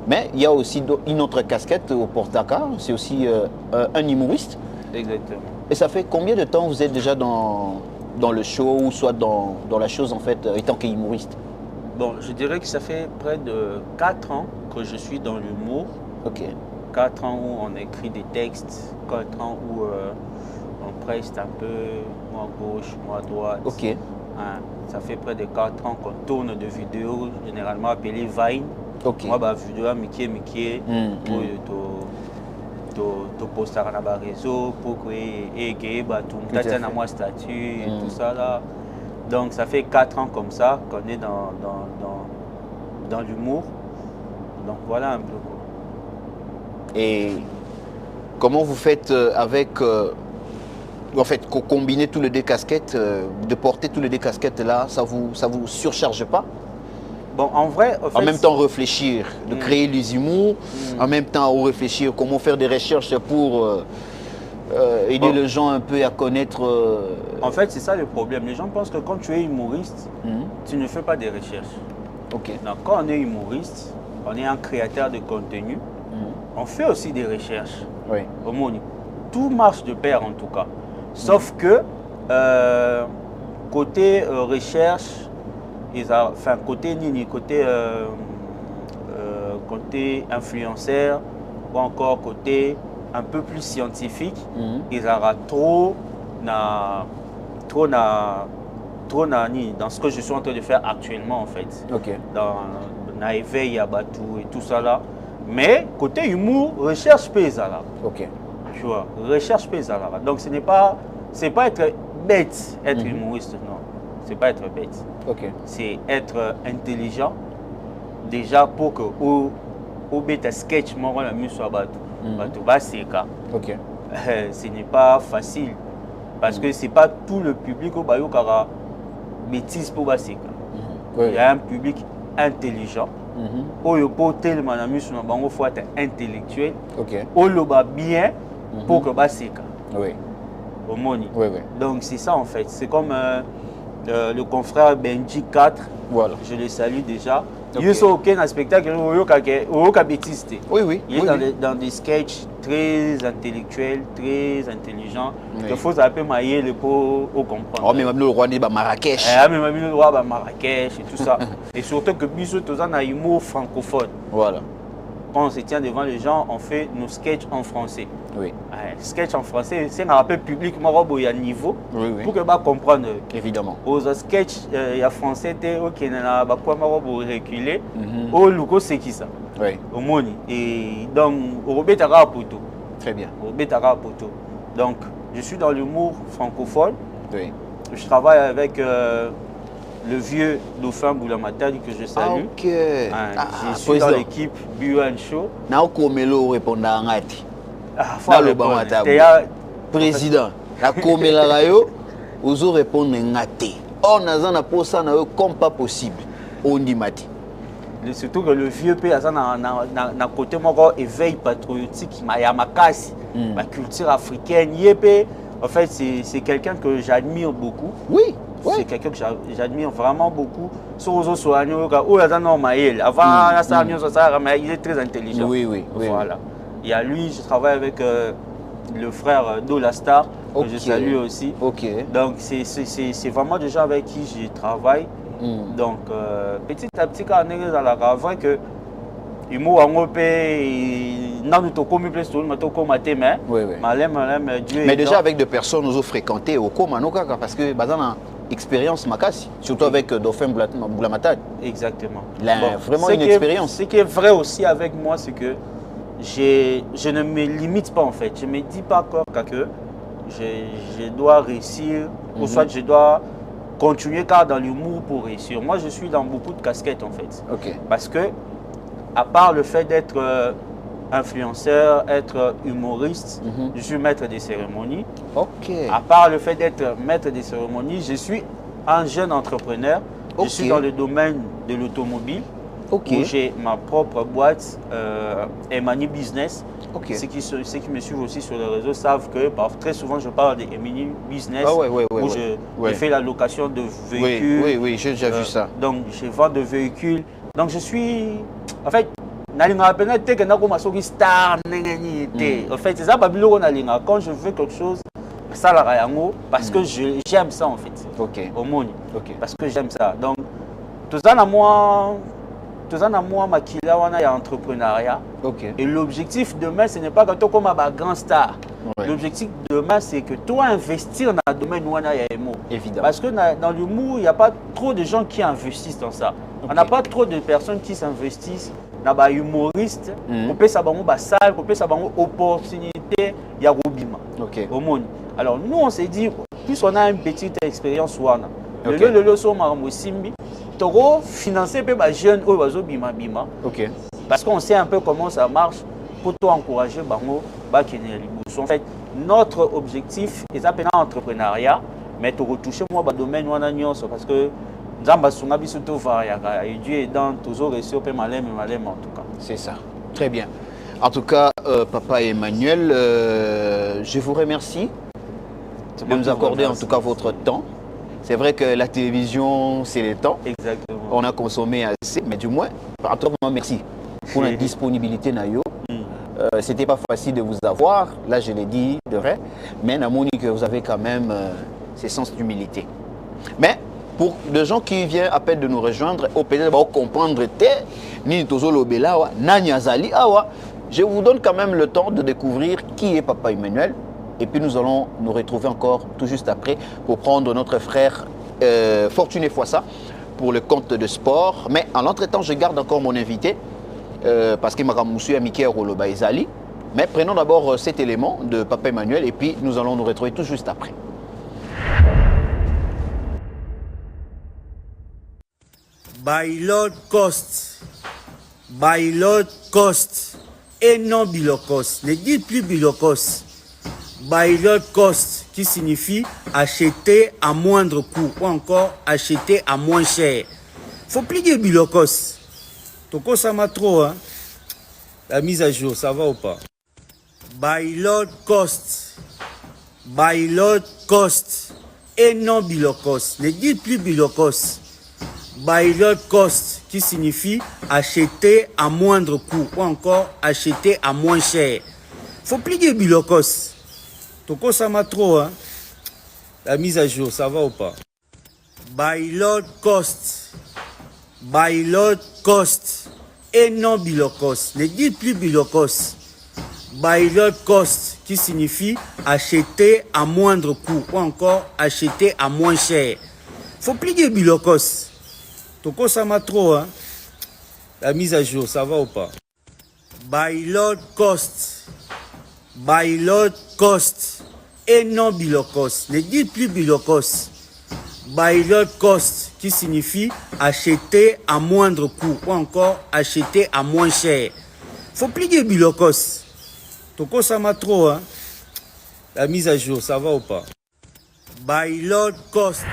mais il y a aussi une autre casquette au Portaka, c'est aussi un humoriste. Exactement. Et ça fait combien de temps vous êtes déjà dans le show ou soit dans la chose en fait, étant qu'humoriste? Bon, je dirais que ça fait près de 4 ans que je suis dans l'humour. Ok. 4 ans où on écrit des textes, 4 ans où on preste un peu, moi à gauche, moi à droite. Ok. Hein, ça fait près de 4 ans qu'on tourne de vidéos généralement appelées Vine. Ok. Moi, bah, vidéo Mickey, pour to poster na ba réseau pour que ba tout tata na moi statut et tout ça là. Donc ça fait 4 ans comme ça qu'on est dans l'humour. Donc voilà un peu quoi. Et comment vous faites avec en fait combiner tous les deux casquettes, de porter tous les deux casquettes là, ça vous surcharge pas? Bon, en vrai, en même temps réfléchir, de créer les humours, en même temps réfléchir comment faire des recherches pour aider les gens un peu à connaître. En fait, c'est ça le problème. Les gens pensent que quand tu es humoriste, tu ne fais pas des recherches. Ok. Donc, quand on est humoriste, on est un créateur de contenu, on fait aussi des recherches. Oui. Tout marche de pair en tout cas. Sauf que côté recherche, enfin côté nini, côté influenceur ou encore côté un peu plus scientifique, ils auront trop dans ce que je suis en train de faire actuellement en fait. Ok. Dans l'éveil à Batou et tout ça là. Mais côté humour, recherche pesala. Ok. Tu vois, recherche pesala. Donc c'est pas être bête, être humoriste, non. c'est pas être bête. Ok. C'est être intelligent déjà pour que au bêta sketch moi la mise soit bateau. Bateau bas c'est cas. Ok. Ce n'est pas facile parce que c'est pas tout le public au bayo kara bêtise pour bas c'est cas. Il y a un public intelligent. Oyo pour tellement la mise sur bango faut être intellectuel. Ok. Oloba bien pour que bas c'est cas. Oui. Au moni. Oui, oui. Donc c'est ça en fait. C'est comme le confrère Benji 4. Voilà. Je le salue déjà. Okay. Il y a aucun spectacle au bêtise. Oui, oui. Il est oui, dans des sketchs très intellectuels, très intelligents. Oui. Il faut appeler Maïe pour comprendre. Oh, mais même le roi de Marrakech. Même le roi de Marrakech et tout ça. Et surtout que Bissot, tous un humour francophone. Voilà. Quand on se tient devant les gens, on fait nos sketchs en français. Oui. Sketch en français, c'est un rappel public, il y a niveau Oui, oui. pour que bah comprendre. Évidemment. Aux sketchs, il y a français, ok, il y a quoi reculer. Au logo, c'est qui ça? Oui. Au moni. Et donc, au Robert Tara Poto. Très bien. Au Robert Tara Poto. Donc, je suis dans l'humour francophone. Oui. Je travaille avec le vieux dauphin Boulamatadi que je salue. Ok. Je suis dans l'équipe Buan Show. Nao komelo répondre ngati. Faut répondre. Président, la komela rayo, ozo répondre ngati. On a zana posa na yo comme pas possible. On dit mati. Surtout que le vieux pays a un côté éveil patriotique, il y a ma casse, la culture africaine. En fait, c'est quelqu'un que j'admire beaucoup. Oui. C'est quelqu'un que j'admire vraiment beaucoup. Il est très intelligent. Oui, oui. Voilà. Il y a lui, je travaille avec le frère Dolastar, que je salue aussi. Ok. Donc, c'est vraiment des gens avec qui je travaille. Donc, petit à petit, quand on est dans la rave, que humour en mais déjà avec des personnes nous ont fréquenté au Komanoka parce que bazana expérience makasi, surtout avec Dauphin Boulamatadi. Exactement. Il a vraiment une expérience. Ce qui est vrai aussi avec moi, c'est que je ne me limite pas en fait. Je ne me dis pas encore que je dois réussir ou soit je dois continuer car dans l'humour pour réussir. Moi, je suis dans beaucoup de casquettes en fait. Ok. Parce que, à part le fait d'être influenceur, être humoriste, je suis maître des cérémonies. Ok. À part le fait d'être maître des cérémonies, je suis un jeune entrepreneur. Je suis dans le domaine de l'automobile. Où j'ai ma propre boîte, Emani Business. Ceux qui me suivent aussi sur les réseaux savent que très souvent je parle d'Emani Business où je fais la location de véhicules. Oui, j'ai déjà vu ça. Donc je vends de véhicules. Donc je suis... En fait, star. En fait, c'est ça quand je veux quelque chose, ça la parce que j'aime ça en fait. Au monde. Parce que j'aime ça. Donc, tout ça à moi, il y a entrepreneuriat. Et l'objectif demain, ce n'est pas que toi comme un grand star. L'objectif demain, c'est que toi investir dans le domaine où il y a l'humour. Parce que dans l'humour, il n'y a pas trop de gens qui investissent dans ça. On n'a pas trop de personnes qui s'investissent dans les humoristes. On peut savoir une salle, on peut savoir une opportunité, il y a Robima. Au monde. Alors nous, on s'est dit, plus on a une petite expérience, le Simbi, Toro financer les jeunes au Bima Bima. Parce qu'on sait un peu comment ça marche pour encourager Bango. En fait, notre objectif est d'appeler l'entrepreneuriat, mais tu retouches moi dans le domaine parce que Dieu est dans toujours réussir en tout cas. C'est ça. Très bien. En tout cas, Papa Emmanuel, je vous remercie de nous accorder en tout cas votre temps. C'est vrai que la télévision, c'est le temps. Exactement. On a consommé assez, mais du moins, en tout cas, merci pour la disponibilité. C'était pas facile de vous avoir, là je l'ai dit de vrai, mais Namoni que vous avez quand même ce sens d'humilité. Mais pour les gens qui viennent à peine de nous rejoindre, peut-être comprendre je vous donne quand même le temps de découvrir qui est Papa Emmanuel. Et puis nous allons nous retrouver encore tout juste après pour prendre notre frère Fortuné Foissa pour le compte de sport. Mais en l'entretemps, je garde encore mon invité parce que Makamoussu Amike Roloba Ezali. Mais prenons d'abord cet élément de Papa Emmanuel et puis nous allons nous retrouver tout juste après. by Lord Cost. By Lord Cost. Et non Bilokos. Ne dites plus Bilokos. By Lord Cost, qui signifie acheter à moindre coût ou encore acheter à moins cher. Faut plus dire Bilokos. Toko ça m'a trop, hein. La mise à jour, ça va ou pas? By Lord Cost. By Lord Cost. Et non Bilokos. Ne dites plus Bilokos. By Lord Cost, qui signifie acheter à moindre coût ou encore acheter à moins cher. Faut plus dire Bilokos. Toko ça m'a trop, hein. La mise à jour, ça va ou pas? By Lord Cost. By Lord Cost. Et non Bilokos. Ne dites plus Bilokos. By Lord Cost, qui signifie acheter à moindre coût ou encore acheter à moins cher. Faut plus dire Bilokos. Toko ça m'a trop, hein. La mise à jour, ça va ou pas? By Lord Cost. By Lord Cost. Et non Bilokos. Ne dites plus Bilokos. By Lord Cost, qui signifie acheter à moindre coût ou encore acheter à moins cher. Faut plus dire Bilokos. Toko ça m'a trop, hein. La mise à jour, ça va ou pas? By Lord Cost.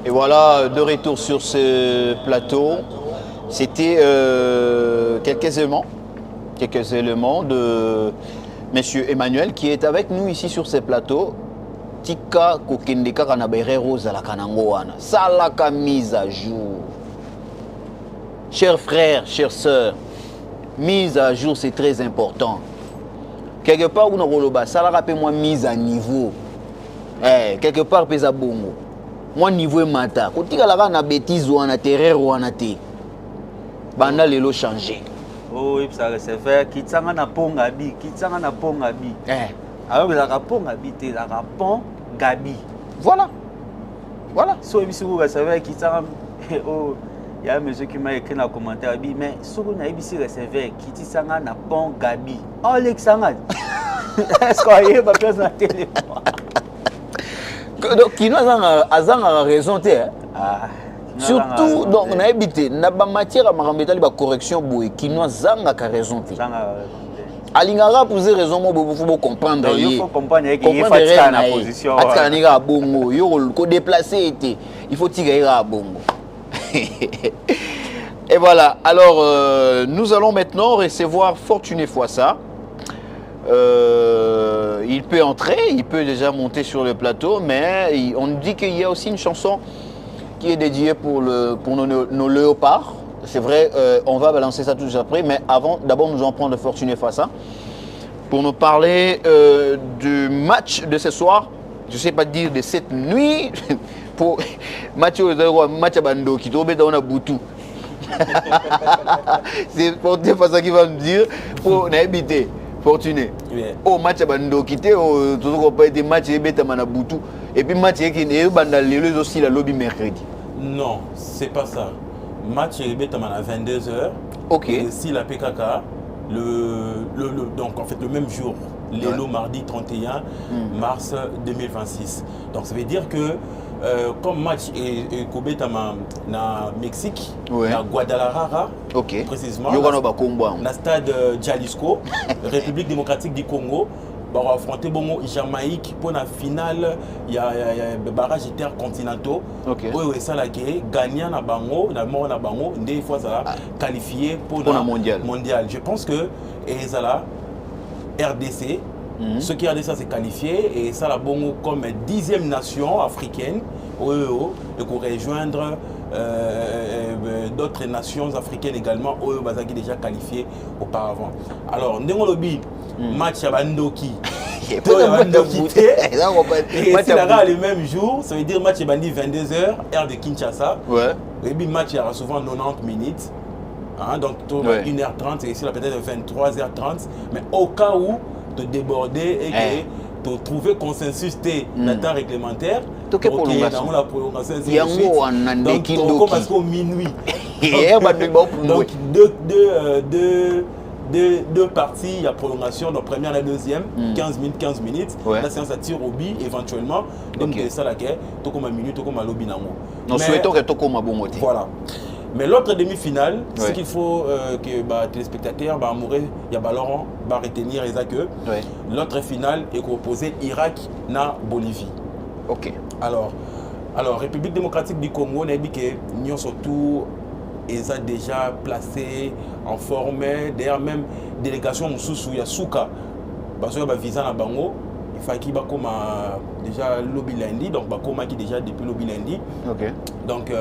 Et voilà, de retour sur ce plateau. C'était quelques éléments de M. Emmanuel qui est avec nous ici sur ce plateau. Tika kokendeka kanabere rose la kanangoana. Salaka mise à jour. Chers frères, chères sœurs, mise à jour c'est très important. Quelque part où nous ça rappelle moi mise à niveau. Quelque part pesa bongo. Moi niveau mata. Quand tu as la bêtise ou en terreur ou en athée. Banda lelo changer. Oh oui, ça c'est fait. Kitsanga na pont Gabi. Alors la pont Gabi, t'es la pont Gabi. Voilà. So ici vous savez Kitsanga. Oh, il y a un monsieur qui m'a écrit dans le commentaire mais so on a ici recevé Kitsanga na pont Gabi. Oh Alexandre. Est-ce qu'il y a ma place na télé? Donc qui nous a raison surtout donc on a habité na ba matière à marambetali ba correction boy qui nous a raison alingara poser raison mo faut comprendre il faut comprendre qu'il faut être en position atkanira bongo yo ko déplacer été il faut tirer à bongo. Et voilà, alors nous allons maintenant recevoir Fortuné Foissa. Il peut entrer, il peut déjà monter sur le plateau, mais on nous dit qu'il y a aussi une chanson qui est dédiée pour nos léopards. C'est vrai, on va balancer ça tout de suite après, mais avant, d'abord nous allons prendre Fortuné Foissa pour nous parler du match de ce soir, je ne sais pas dire de cette nuit, pour match à Bando qui tombe dans la boutou. C'est Fortuné Foissa qui va nous dire pour n'habiter. Fortuné. Au match à Bando quitté, tout pas été match et bête à Manabutu. Et puis match qui est bandalé aussi la lobby mercredi. Non, c'est pas ça. Match et bête à 22h. Ok. Et si la PKK, donc en fait le même jour, le mardi 31 mars 2026. Donc ça veut dire que comme match est Kobe na Mexique, na Guadalajara, précisément, na stade Jalisco, République démocratique du Congo, va affronter bon Jamaïque pour la finale. Il y a barrage intercontinentaux. Ok. Oui, ça là qui gagnant na bango, na mort na bango, des fois ça qualifié pour la mondial. Je pense que et ça là RDC. Ce qui RDC s'est qualifié et ça là bon comme 10e nation africaine. Et pour rejoindre d'autres nations africaines également, qui déjà qualifiées auparavant. Alors, Ndengolobi, match à Bandoki. Et si le même jour, ça veut dire match à Bandi 22h, heure de Kinshasa. Ouais. Et puis match il y aura souvent 90 minutes. Hein, donc, 1h30, et ici peut-être 23h30. Mais au cas où de déborder et que de trouver consensus dans le temps réglementaire, donc il y a la prolongation. Donc, on commence au minuit. Donc, deux parties, il y a prolongation, donc première et la deuxième, 15 minutes. La séance à tir au but éventuellement. Donc, c'est ça là qui est, tout comme un minute, tout comme un lobby. Nous souhaitons que tout comme un bon motif. Voilà. Mais l'autre demi-finale, ce qu'il faut que les téléspectateurs, il y a Laurent, retenir que l'autre finale est opposée Irak na Bolivie. Ok. Alors, République démocratique du Congo, on a dit que nous surtout ils ont déjà placé en forme, d'ailleurs même délégation sous Yasuka, parce que visa na bango, il faut qu'il y ait déjà lobby lundi, donc il qui déjà depuis lobby lundi. Ok. Donc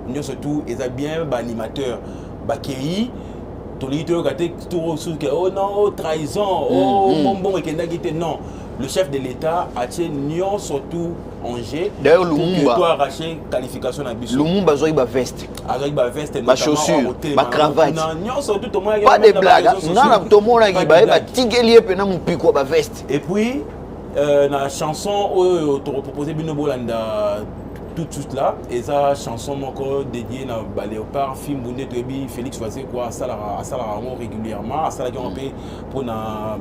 nous surtout ils ont bien animateur, Bakei. Oh non, trahison, oh bon, non. Le chef de l'État a tenu Nyon surtout Angers d'ailleurs Lumumba pour arracher qualification à Bissau. Lumumba a une veste. Avec une veste, ma chaussure, ma cravate. Pas de blague. Non, tout le monde a une veste. Et puis, la chanson tu proposé Bino Bolanda tout là, et ça chanson encore dédiée à Léopard, film Boundé Tobi, Félix Oisé quoi, ça la régulièrement, ça la gagne pour la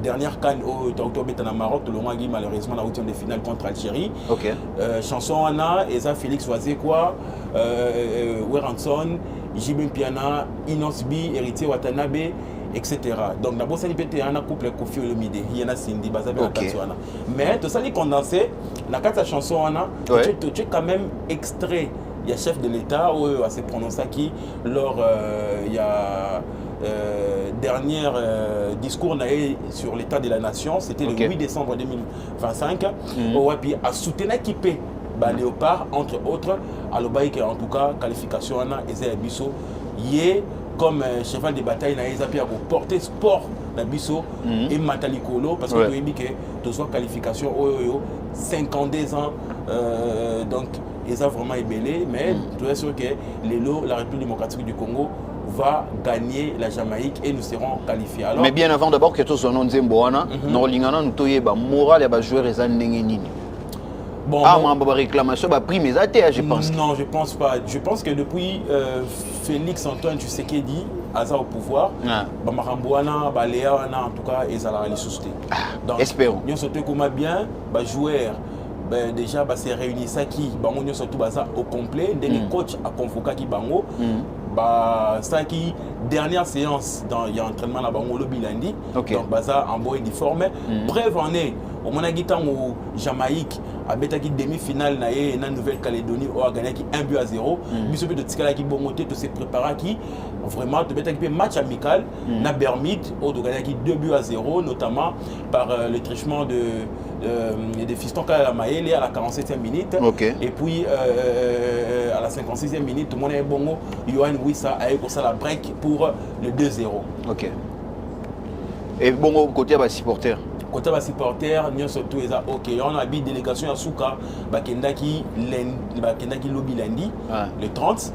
dernière canne au octobre dans le Maroc, le Mali malheureusement la 8e de finale contre Algérie. Ok. Chanson Anna, et ça Félix Oisé quoi, Weranson, Jibin Piana, Inosbi, Héritier Watanabe, etc. Donc d'abord ça peut être un couple Kofi Olomide, il y en a Cindy Bazabe Katsuana. Mais tout ça est condensé, dans la chanson tu as quand même extrait, il y a chef de l'État où il s'est prononcé qui lors il y a dernier discours sur l'état de la nation, c'était le 8 décembre 2025, où il a soutenu l'équipe Léopard entre autres, à l'Obaïk en tout cas qualification et Ebiso yé comme cheval de bataille, il a porter sport dans Bisso et Matalikolo parce que tu as dit que tu sois qualification 52 ans, donc ils ont vraiment ébellé, mais tu es sûr que la République démocratique du Congo va gagner la Jamaïque et nous serons qualifiés. Alors, mais bien avant d'abord que tout son nom Nzemboana, nous avons moral et joueurs et bon, réclamation, prix mais je pense. Non, je pense pas. Je pense que depuis Félix Antoine Tshisekedi, Aza au pouvoir, Bamarambouana, Baléana, en tout cas, ils allaient les soutenir. Donc, espérons. Nous sommes comme bien, joueurs, déjà, c'est réuni ça qui, nous sommes au complet, des coachs à convoquer qui bango. Ça qui dernière séance dans il y a entraînement là bango le lundi. Donc ça en beau uniforme. Bref on est au Monaguitan au Jamaïque à Betaki demi-finale na Nouvelle-Calédonie au a gagné qui 1-0. Biso de Tikala qui bon monté tout s'est préparé qui vraiment de Betaki match amical na Bermide au de gagné qui 2-0 notamment par le trichement de Fiston Kalamaele à la 47e minute. Et puis à la 56e minute tout le monde est bon Yohan Wissa a eu pour ça la break pour le 2-0. Ok. Et bon côté des supporters. Côté des supporters, nous surtout ok. On a une délégation à Souka, Bakendaki lobby lundi, le 30.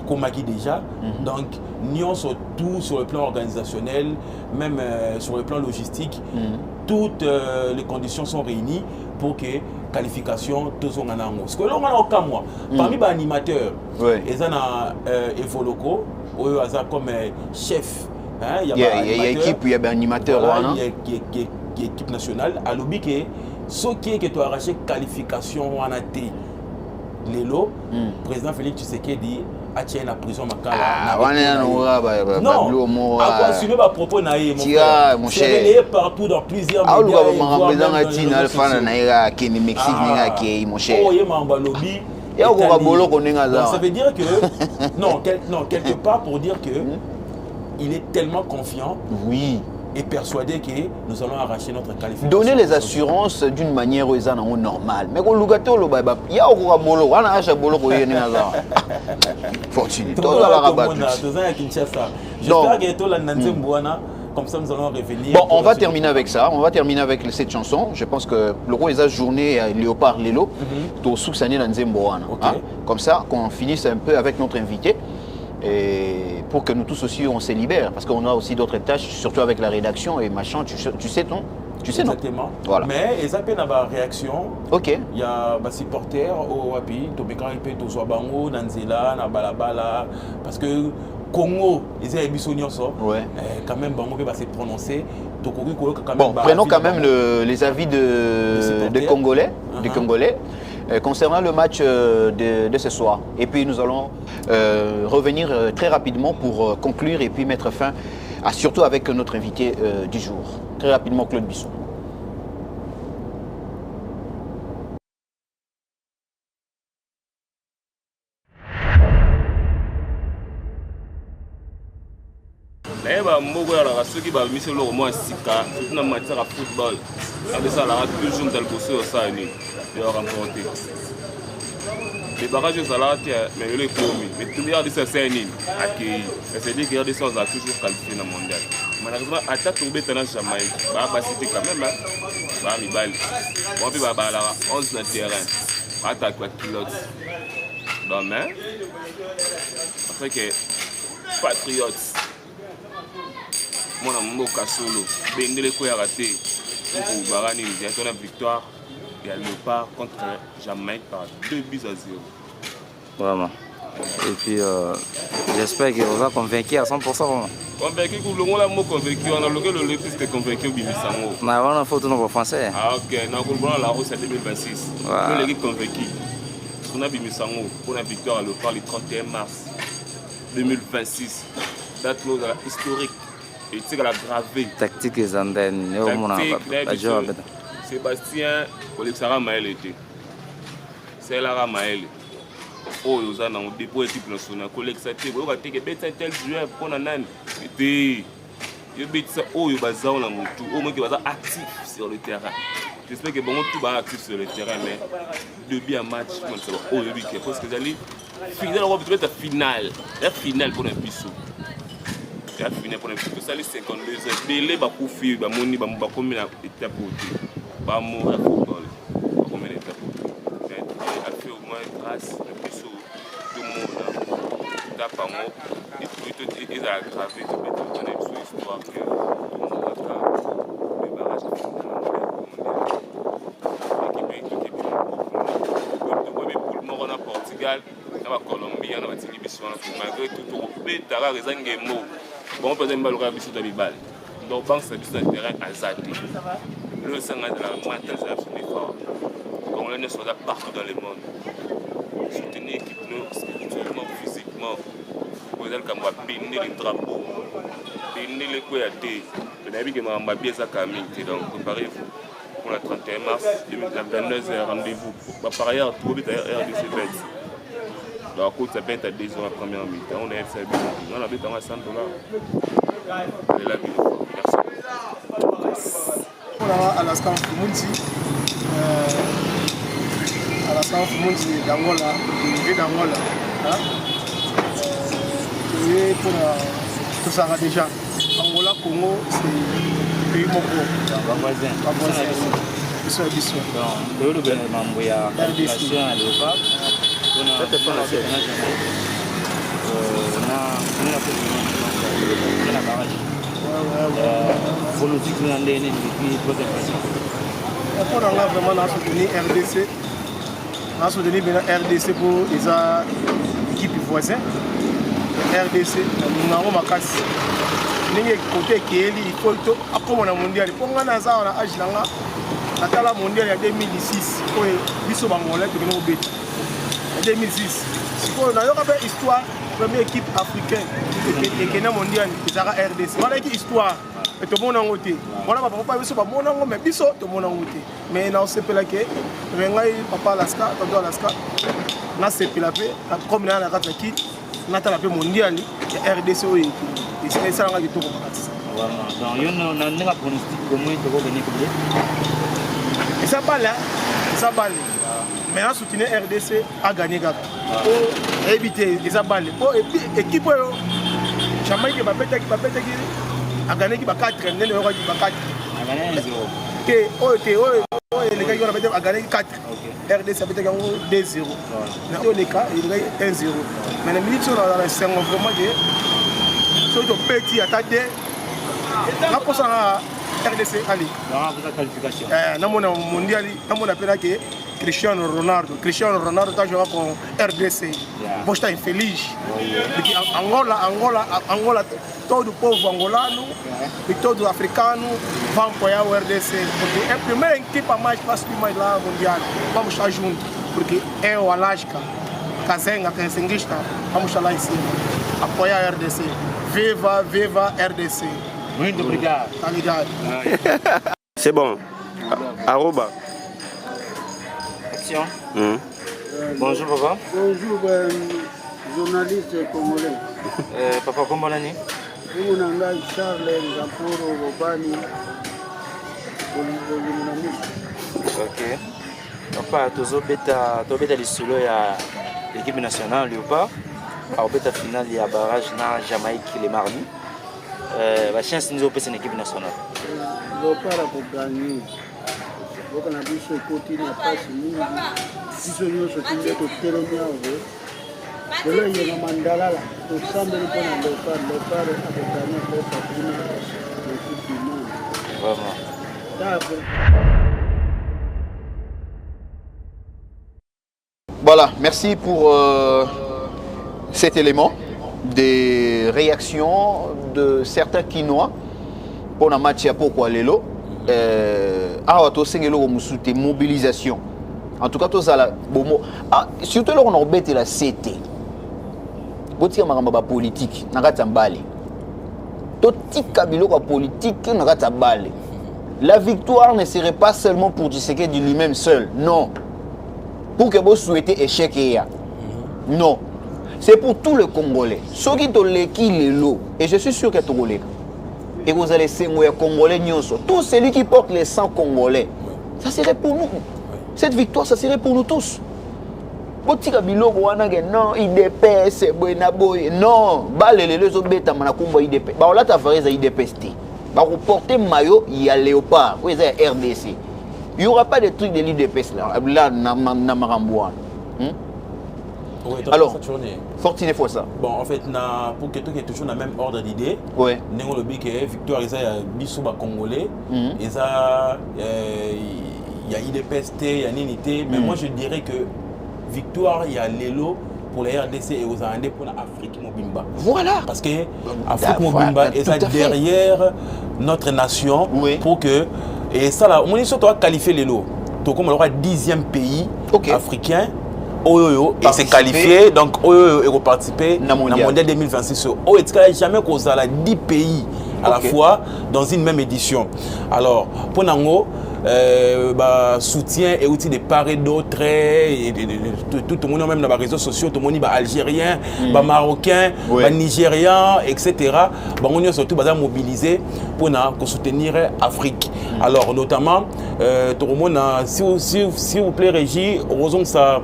Komaki déjà. Donc nous surtout sur le plan organisationnel, même sur le plan logistique, toutes les conditions sont réunies pour que qualification tous on en a. Parce que là on a aucun mois. Parmi les animateurs, ils ont Evoloko, comme chef. Il y a équipe, il y a animateur. Il y a équipe nationale. À l'objet que ce qui est que tu as arraché qualification en AT. Lelo, président Félix Tshisekedi a tiré la prison Makala. Non, a assumer ma propos naïe, mon frère. C'est relayé partout dans plusieurs médias. Ça veut dire que, non, quelque part pour dire que il est tellement confiant. Oui. Et persuadé que nous allons arracher notre qualification. Donner les assurances d'une manière normale. Mais quand il y a un bolo, on a un bolo pour y aller. Fortuné. J'espère que tout le comme ça nous allons revenir. Bon, on va terminer avec ça. On va terminer avec cette chanson. Je pense que le roi est journée Léopard Lelo, tout soupçonné dans Nzemboana. Comme ça, qu'on finisse un peu avec notre invité. Et pour que nous tous aussi on se libère, parce qu'on a aussi d'autres tâches, surtout avec la rédaction et machin, tu sais non? Tu sais non? Exactement. Voilà. Mais ils appellent à réaction. Ok. Il y a des supporters au Wapi, Tobeka Ipe, Tosoabango, Nanzela, Nabalabala, parce que Congo, ils ont émissionné ça. Ouais. Quand même, Bango va se prononcer. Bon, prenons quand même les avis des Congolais, des Congolais. Concernant le match de ce soir. Et puis nous allons revenir très rapidement pour conclure et puis mettre fin, surtout avec notre invité du jour. Très rapidement, Claude Bisson. Les barrages aux salates, mais il est commis. Mais tout le monde dit que c'est accueilli. C'est-à-dire que les gens ont toujours qualifié dans le mondial. Malheureusement, attaque tombée dans la Jamaïque. C'était quand même là. On peut avoir 11 dans le terrain. Attaque la pilote. Donc, mais, après que Patriotes, mon amour Kassolo, Bendele Koya raté, pour Barani, il y a une victoire. Il y a le pas contre Jamaïque par 2 buts à 0. Vraiment. Et puis, j'espère qu'on va convaincre à 100%. Convaincu, le monde est convaincu. On a le plus que convaincu au Bimisango. On a un photo dans français. Ah, ok. On a la route, c'est 2026. On est convaincu. On a Bimisango pour la victoire le 31 mars 2026. Date historique. Et tu sais qu'elle a gravé. Tactique et Zanden. Tactique, Sébastien Olexara Maël était. C'est Lara Maël. Oh, ils ont un dépôt équipe nationale. Colexaté, vous avez dit que c'est tel joueur pour Nanan. Et il y a oh, il va zao dans mon tout. Au moins qu'il va actif sur le terrain. J'espère que bon tout va actif sur le terrain, mais depuis un match, comme ça, oh, il y a parce que j'allais finale, on va peut-être la finale pour un bisou. La finale pour un bisou. Ça les 52 heures. Belé va pour faire, va moni, va combien d'étapes pour dire. Pas mourir à football. Combien d'étapes pour dire. A fait au moins grâce le bisou. Tout le monde tape à moi. Et puis ils ont aggravé tout le temps dans une histoire que tout le monde a le barrage de finale. L'équipe pour le Moro en Portugal, dans la Colombie, dans la Télébisson, malgré tout, le Tara Rezangé Mo. Bon, peut-être que le Bisou de Bibal. Donc, pense que c'est un terrain azadé. Le sang de la matin, c'est absolument fort. Donc, on est partout dans le monde. Soutenir l'équipe, spirituellement, physiquement. Vous avez bénir les drapeaux, bénir les couilles. Vous avez vu que je bien ça donc préparez-vous pour le 31 mars, à 22h, rendez-vous. Par ailleurs, tout le monde est RDC Bête. La côte ça bête à 2 ans à première mi-temps. On est FCB. On a fait un $100. Elle est là, merci. Alaska Fumunzi, Alaska Fumunzi d'Angola, d'Angola. Et pour tout ça déjà. Angola, Congo, c'est pays mon gros. Isso. Donc, le membre de la population à l'Europe, on a fait la barrage. Politique nous a donné depuis on a vraiment soutenu RDC. On a soutenu RDC pour les équipes voisines. RDC, nous avons ma casse. Nous avons côté qui est il faut tout comme on a mondial. Pour on a ça on a âge là. la mondiale il y a 2006 biso bangolais tokende kobeta en 2006 sikoyo nayoka mpe histoire première équipe africaine ekende mondiale ezalaka RDC wana eki histoire tomona yango te wana bapapa biso bamona yango mais biso tomona yango te mais naosepelaki ngai papa Alaska tonto Alaska nasepela mpe comme naa na kati ya kiti natala mpe mondiale ya RDC oyo esalanga kitoko makati eza bale mais na soutenir RDC a gagné kaka po eyebi te eza bale po équipe oyo Jamaïque bapetaki aganaki ba 4 ndene yokaki ba 4 te oyo elekaki wana bapetaki aganaki 4 RDC abetaki yango 2-0 na oyo leka elekaki 1-0 mais na minute oyo na esengo vraiment ke soki topeti ata te naposa na RDC ali namona mondial namona mpenaki Cristiano Ronaldo ta joué con RDC posta infeliz porque Angola todo povo angolano e todo africano vão apoiar o RDC porque é a primeira equipa mais fácil mais lá mundial vamos estar juntos porque é o Alaska Kazenga Kensenguista vamos estar lá em cima apoiar a RDC viva RDC muito obrigado tá ligado c'est bon arroba Bonjour papa. Bonjour journaliste congolais. Papa comment l'année? Mon nom Charles Zaporo Bobani. Ok. Papa tobeta lisolo ya l'équipe nationale Léopard. Tobeta finale ya barrage na Jamaïque le mardi. La chance nous opé une équipe nationale. Léopard a gagné. Donc on a vu ce côté n'a pas fini. Si ce nous se trouve au Télémia, de là il y a un mandala là. Au semble le bon Léopard a gagné le patrimoine de l'équipe du monde. Vraiment. Voilà, merci pour cet élément des réactions de certains Quinois pour la match à Poko Lelo. Mobilisation. En tout cas, tout ça, surtout là, on a embêté la CT. Boti ma politique, n'a mbali. Toti kabilo ka politique, n'a mbali. La victoire ne serait pas seulement pour Tshisekedi lui-même seul, non. Pour que vous souhaitez échec non. C'est pour tout le Congolais. Ceux qui ont les lots, et je suis sûr que tout le et vous allez se Congolais, tous celui qui porte les 100 Congolais, ça serait pour nous. Cette victoire, ça serait pour nous tous. Non, IDPS, non, les autres bêtes, IDPS. Là, tu as fait IDPS. Pour porter maillot, il y a Léopard, il y a RDC. Il n'y aura pas de trucs de l'IDPS là, Oui, alors, Fortinet fois ça. Bon, en fait, pour quelqu'un qui est toujours dans le même ordre d'idée, ouais. Nous le que victoire, il y a Bissouba Congolais, il y a IDPST, il y a Ninité, mais moi je dirais que victoire, il y a Lelo pour la RDC et aux Andés pour l'Afrique Mobimba. Voilà. Parce que l'Afrique Mobimba est derrière notre nation pour que. Et ça là, on est surtout à qualifier Lelo. Donc, comme on aura 10e pays africain. Oyo et s'est qualifié donc Oyo et reparticipé dans le mondial 2026. Oyo est jamais qu'on a 10 pays à la fois dans une même édition. Alors pour Nango soutien et outils de part et d'autres tout le monde même dans les réseaux sociaux tout le monde algérien, marocain, nigérian etc. On est surtout mobilisé pour soutenir l'Afrique. Alors notamment tout le monde s'il vous plaît Régie, heureusement ça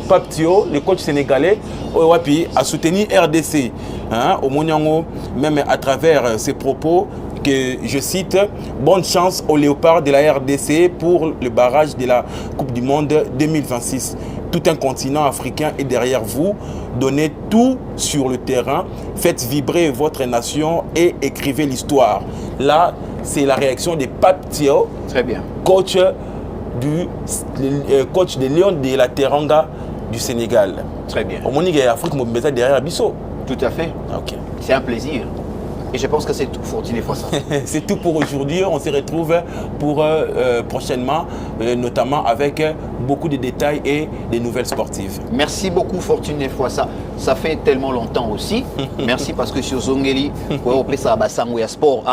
Paptio, le coach sénégalais, a soutenu RDC. Au Monyango, même à travers ses propos, que je cite, bonne chance aux léopards de la RDC pour le barrage de la Coupe du Monde 2026. Tout un continent africain est derrière vous. Donnez tout sur le terrain. Faites vibrer votre nation et écrivez l'histoire. Là, c'est la réaction de Paptio, très bien, coach de Lyon de la Teranga du Sénégal. Très bien. Au Monique et Afrique Mobimba derrière Bissau. Tout à fait. Ok. C'est un plaisir. Et je pense que c'est tout, Fortuné Foissa. C'est tout pour aujourd'hui. On se retrouve pour prochainement, notamment avec beaucoup de détails et des nouvelles sportives. Merci beaucoup, Fortuné Foissa. Ça fait tellement longtemps aussi. Merci parce que sur Zongeli, pour appeler ça Bassango sport,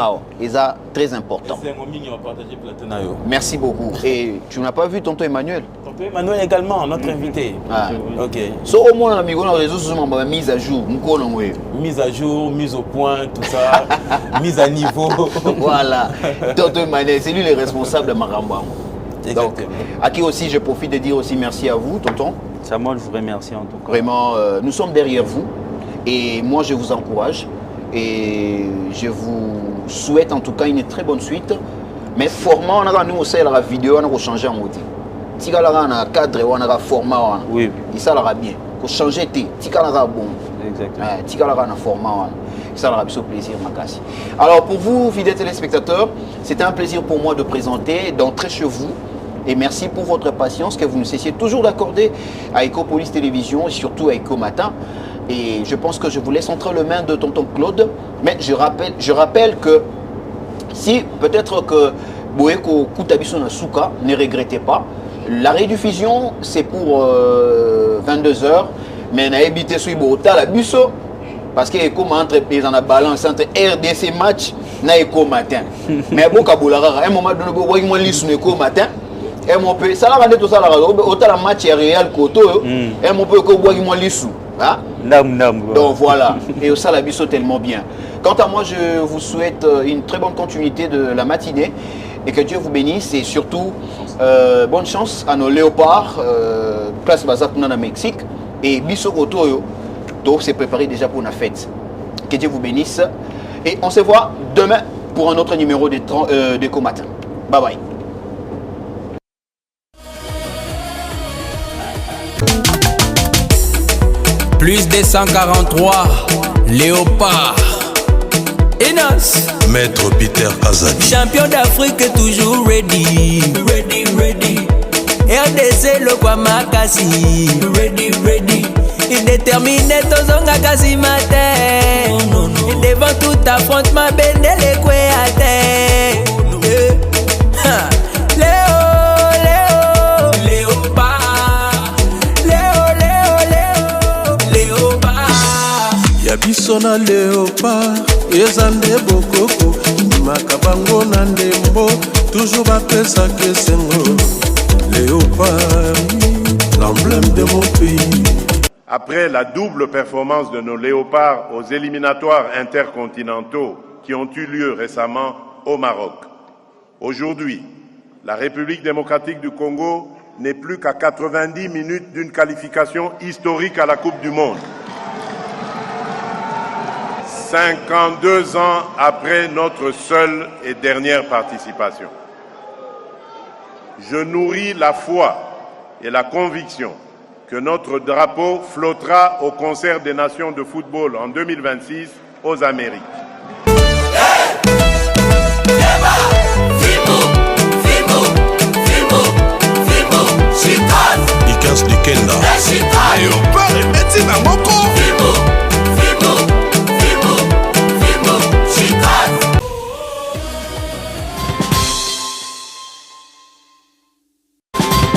et ça très important. Merci beaucoup. Et tu n'as pas vu tonton Emmanuel? Tonton Emmanuel également, notre invité. Ok. So au moins, amigo, dans les réseaux sociaux, mise à jour. Mise à jour, mise au point, tout ça, mise à niveau. Voilà. Tonton Emmanuel, c'est lui le responsable de Maramba. Donc, à qui aussi je profite de dire aussi merci à vous, tonton. C'est à moi de vous remercier en tout cas. Vraiment, nous sommes derrière vous et moi je vous encourage et je vous souhaite en tout cas une très bonne suite. Mais format, on a nous aussi la vidéo, on a changé en mode. Si on a un cadre, on a un format, oui. Et ça ira bien. Pour changer, si on a un bon. Exactement. Si on a un format, ça aura bien plaisir, Makassi. Alors pour vous, fidèles téléspectateurs, c'était un plaisir pour moi de présenter, d'entrer chez vous. Et merci pour votre patience que vous ne cessiez toujours d'accorder à Ecopolis Télévision et surtout à Eco Matin. Et je pense que je vous laisse entre les mains de tonton Claude. Mais je rappelle que si peut-être que Boeko Koutabiso Nasuka, ne regrettez pas. La rediffusion, c'est pour 22h. Mais n'a évité sur la busso. Parce que Eco entre dans la balance entre RDC match et Eco Matin. Mais bon, à un moment donné, vous voyez sur Eco Matin. Et mon peu, ça l'a tout ça là, autant la match est réel qu'auto, et mon peu que vous voyez moi l'issue. Donc voilà, et ça la biseau tellement bien. Quant à moi, je vous souhaite une très bonne continuité de la matinée et que Dieu vous bénisse et surtout bonne chance à nos léopards, place Bazak au Mexique et biseau auto, donc c'est préparé déjà pour la fête. Que Dieu vous bénisse et on se voit demain pour un autre numéro d'Eco Matin. Bye bye. Plus de 143, Léopard. Enos. Maître Peter Azadi. Champion d'Afrique toujours ready. Ready, ready. RDC le quoi Makassi. Ready, ready. Il déterminé tozonga kasi matin. No, no, no. Devant tout affrontement, bendele kwe à terre. Bisona léopard, ezande bokoko, makabango na ndembo, toujours bapesa kesengo. Léopard, l'emblème de mon pays. Après la double performance de nos léopards aux éliminatoires intercontinentaux qui ont eu lieu récemment au Maroc, aujourd'hui, la République démocratique du Congo n'est plus qu'à 90 minutes d'une qualification historique à la Coupe du Monde. 52 ans après notre seule et dernière participation. Je nourris la foi et la conviction que notre drapeau flottera au concert des nations de football en 2026 aux Amériques. Ikas Likenda.